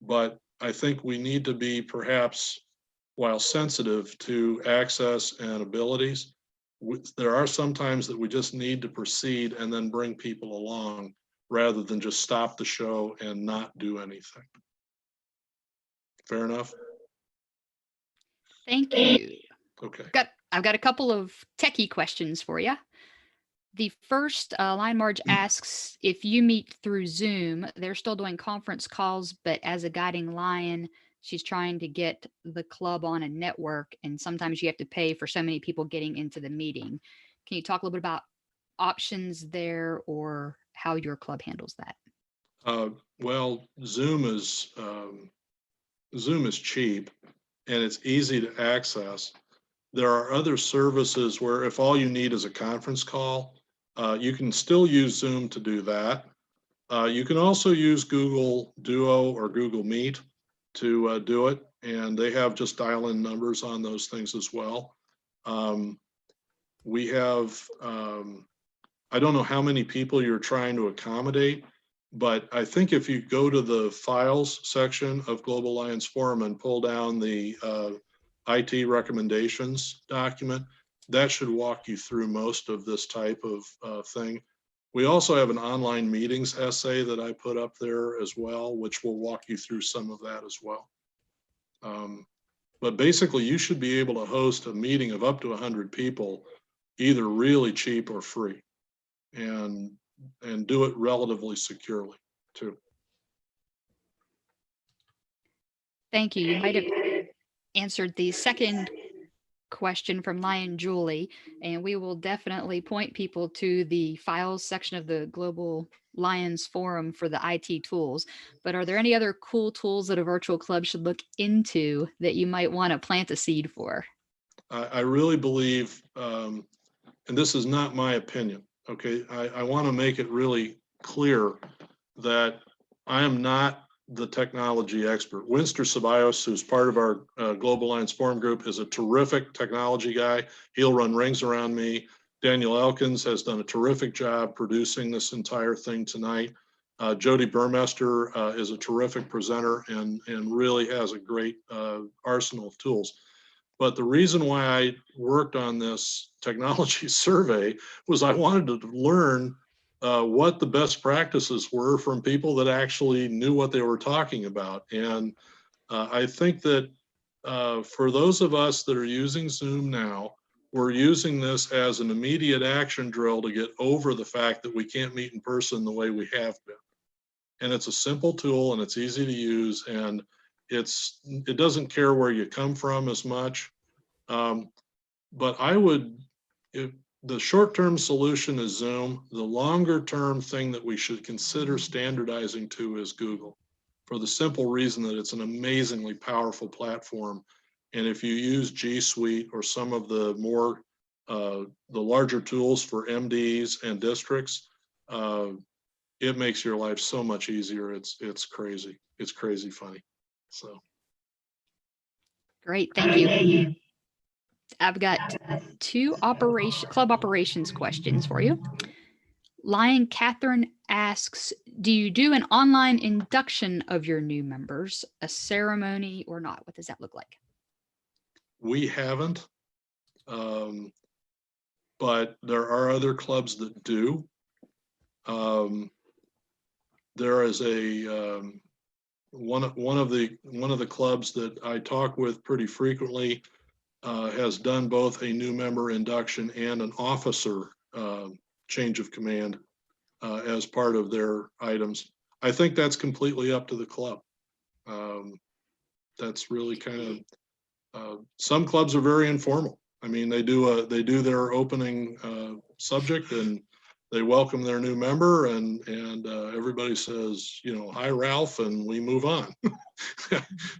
but I think we need to be, perhaps, while sensitive to access and abilities, there are some times that we just need to proceed and then bring people along rather than just stop the show and not do anything. Fair enough? Thank you. Okay. I've got a couple of techie questions for you. The first, Line Marge asks, if you meet through Zoom, they're still doing conference calls, but as a guiding lion, she's trying to get the club on a network, and sometimes you have to pay for so many people getting into the meeting. Can you talk a little bit about options there or how your club handles that? Well, Zoom is cheap and it's easy to access. There are other services where if all you need is a conference call, you can still use Zoom to do that. You can also use Google Duo or Google Meet to do it, and they have just dial-in numbers on those things as well. We have, I don't know how many people you're trying to accommodate, but I think if you go to the files section of Global Alliance Forum and pull down the IT recommendations document, that should walk you through most of this type of thing. We also have an online meetings essay that I put up there as well, which will walk you through some of that as well. But basically, you should be able to host a meeting of up to 100 people, either really cheap or free, and do it relatively securely too. Thank you. You might have answered the second question from Lion Julie, and we will definitely point people to the files section of the Global Lions Forum for the IT tools. But are there any other cool tools that a virtual club should look into that you might want to plant a seed for? I really believe, and this is not my opinion, okay, I want to make it really clear that I am not the technology expert. Winster Ceballos, who's part of our Global Alliance Forum group, is a terrific technology guy. He'll run rings around me. Daniel Elkins has done a terrific job producing this entire thing tonight. Jody Burmester is a terrific presenter and really has a great arsenal of tools. But the reason why I worked on this technology survey was I wanted to learn what the best practices were from people that actually knew what they were talking about. And I think that for those of us that are using Zoom now, we're using this as an immediate action drill to get over the fact that we can't meet in person the way we have been. And it's a simple tool and it's easy to use, and it doesn't care where you come from as much. But I would, if the short-term solution is Zoom, the longer-term thing that we should consider standardizing to is Google, for the simple reason that it's an amazingly powerful platform. And if you use G Suite or some of the more, the larger tools for MDs and districts, it makes your life so much easier. It's crazy. It's crazy funny. So. Great, thank you. I've got two club operations questions for you. Lion Catherine asks, do you do an online induction of your new members, a ceremony or not? What does that look like? We haven't, but there are other clubs that do. There is a one of the clubs that I talk with pretty frequently has done both a new member induction and an officer change of command as part of their items. I think that's completely up to the club. That's really kind of, some clubs are very informal. I mean, they do their opening subject and they welcome their new member, and everybody says, you know, hi Ralph, and we move on.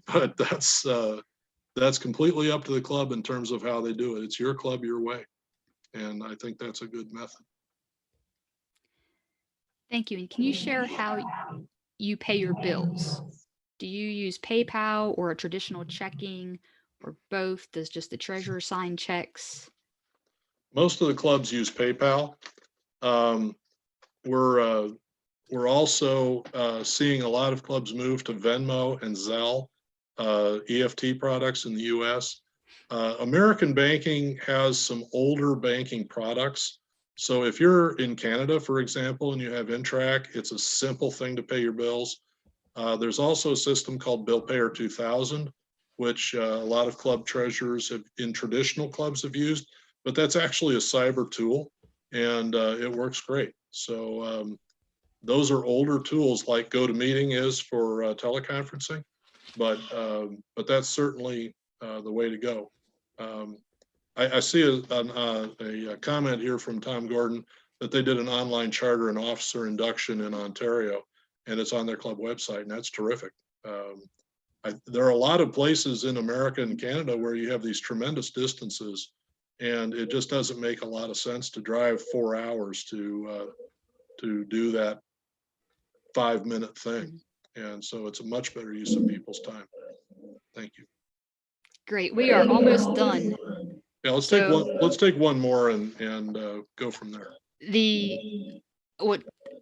But that's completely up to the club in terms of how they do it. It's your club, your way. And I think that's a good method. Thank you. And can you share how you pay your bills? Do you use PayPal or a traditional checking or both? Does just the treasurer sign checks? Most of the clubs use PayPal. We're also seeing a lot of clubs move to Venmo and Zelle EFT products in the US. American banking has some older banking products. So if you're in Canada, for example, and you have Intrac, it's a simple thing to pay your bills. There's also a system called Bill Payer 2000, which a lot of club treasurers in traditional clubs have used, but that's actually a cyber tool, and it works great. So those are older tools like GoToMeeting is for teleconferencing, but that's certainly the way to go. I see a comment here from Tom Gordon that they did an online charter and officer induction in Ontario, and it's on their club website, and that's terrific. There are a lot of places in America and Canada where you have these tremendous distances, and it just doesn't make a lot of sense to drive 4 hours to do that 5-minute thing. And so it's a much better use of people's time. Thank you. Great. We are almost done. Yeah, let's So- take one more and go from there.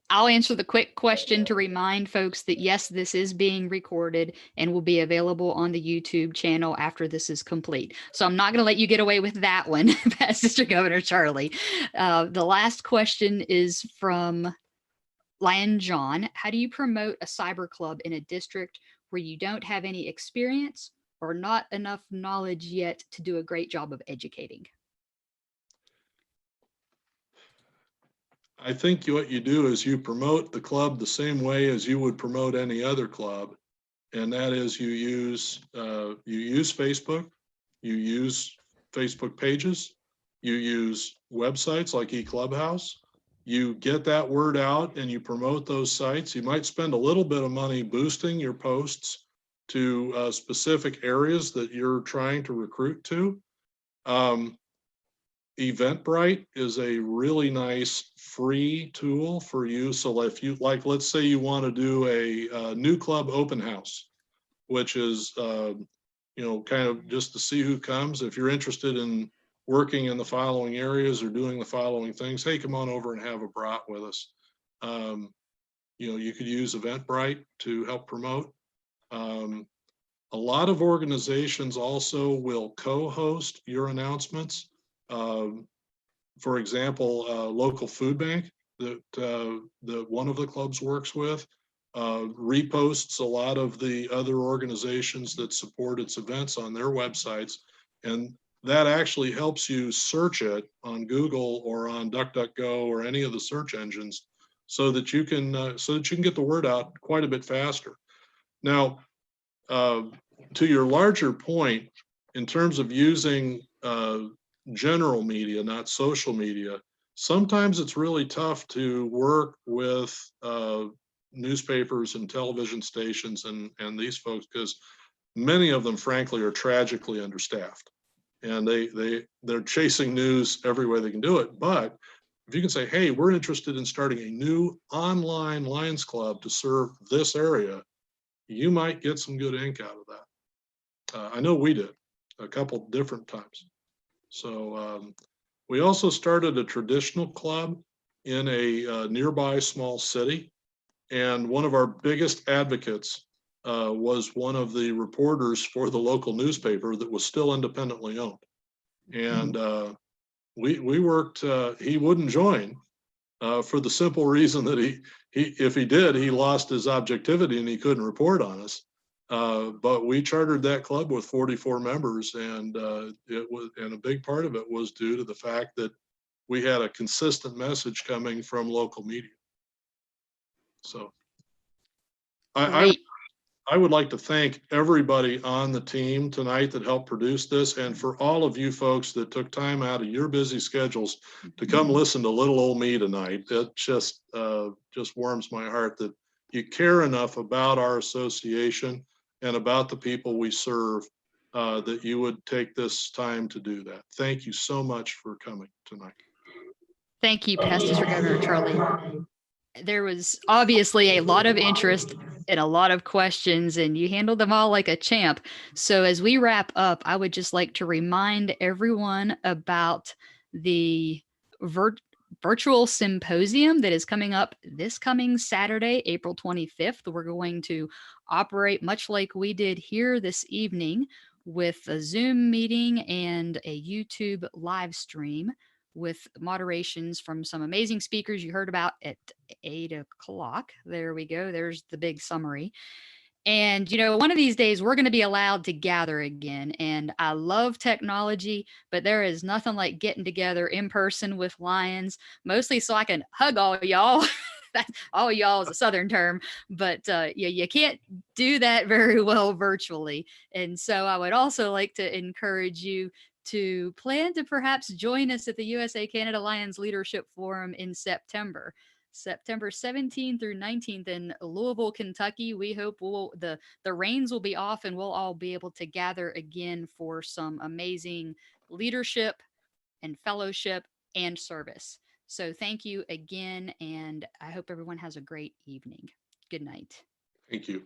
I'll answer the quick question to remind folks that yes, this is being recorded and will be available on the YouTube channel after this is complete. So I'm not going to let you get away with that one, Sister Governor Charlie. The last question is from Lion John. How do you promote a cyber club in a district where you don't have any experience or not enough knowledge yet to do a great job of educating? I think what you do is you promote the club the same way as you would promote any other club, and that is you use Facebook, you use Facebook pages, you use websites like eClubhouse. You get that word out and you promote those sites. You might spend a little bit of money boosting your posts to specific areas that you're trying to recruit to. Eventbrite is a really nice free tool for you. So if you like, let's say you want to do a new club open house, which is, kind of just to see who comes. If you're interested in working in the following areas or doing the following things, hey, come on over and have a brat with us. You could use Eventbrite to help promote. A lot of organizations also will co-host your announcements. For example, local food bank that one of the clubs works with reposts a lot of the other organizations that support its events on their websites, and that actually helps you search it on Google or on DuckDuckGo or any of the search engines, so that you can get the word out quite a bit faster. Now, to your larger point, in terms of using general media, not social media, sometimes it's really tough to work with newspapers and television stations and these folks, because many of them, frankly, are tragically understaffed, and they're chasing news every way they can do it. But if you can say, hey, we're interested in starting a new online Lions Club to serve this area, you might get some good ink out of that. I know we did a couple different times. So we also started a traditional club in a nearby small city. And one of our biggest advocates was one of the reporters for the local newspaper that was still independently owned. And we worked, he wouldn't join for the simple reason that if he did, he lost his objectivity and he couldn't report on us. But we chartered that club with 44 members, and a big part of it was due to the fact that we had a consistent message coming from local media. So I would like to thank everybody on the team tonight that helped produce this, and for all of you folks that took time out of your busy schedules to come listen to little old me tonight. It just warms my heart that you care enough about our association and about the people we serve, that you would take this time to do that. Thank you so much for coming tonight. Thank you, Past District Governor Charlie. There was obviously a lot of interest and a lot of questions, and you handled them all like a champ. So as we wrap up, I would just like to remind everyone about the Virtual Symposium that is coming up this coming Saturday, April 25th. We're going to operate much like we did here this evening, with a Zoom meeting and a YouTube live stream, with moderations from some amazing speakers you heard about at 8 o'clock. There we go. There's the big summary. And, one of these days we're going to be allowed to gather again. And I love technology, but there is nothing like getting together in person with Lions, mostly so I can hug all y'all. All y'all is a Southern term, but you can't do that very well virtually. And so I would also like to encourage you to plan to perhaps join us at the USA Canada Lions Leadership Forum in September 17th through 19th in Louisville, Kentucky. We hope the rains will be off and we'll all be able to gather again for some amazing leadership and fellowship and service. So thank you again, and I hope everyone has a great evening. Good night. Thank you.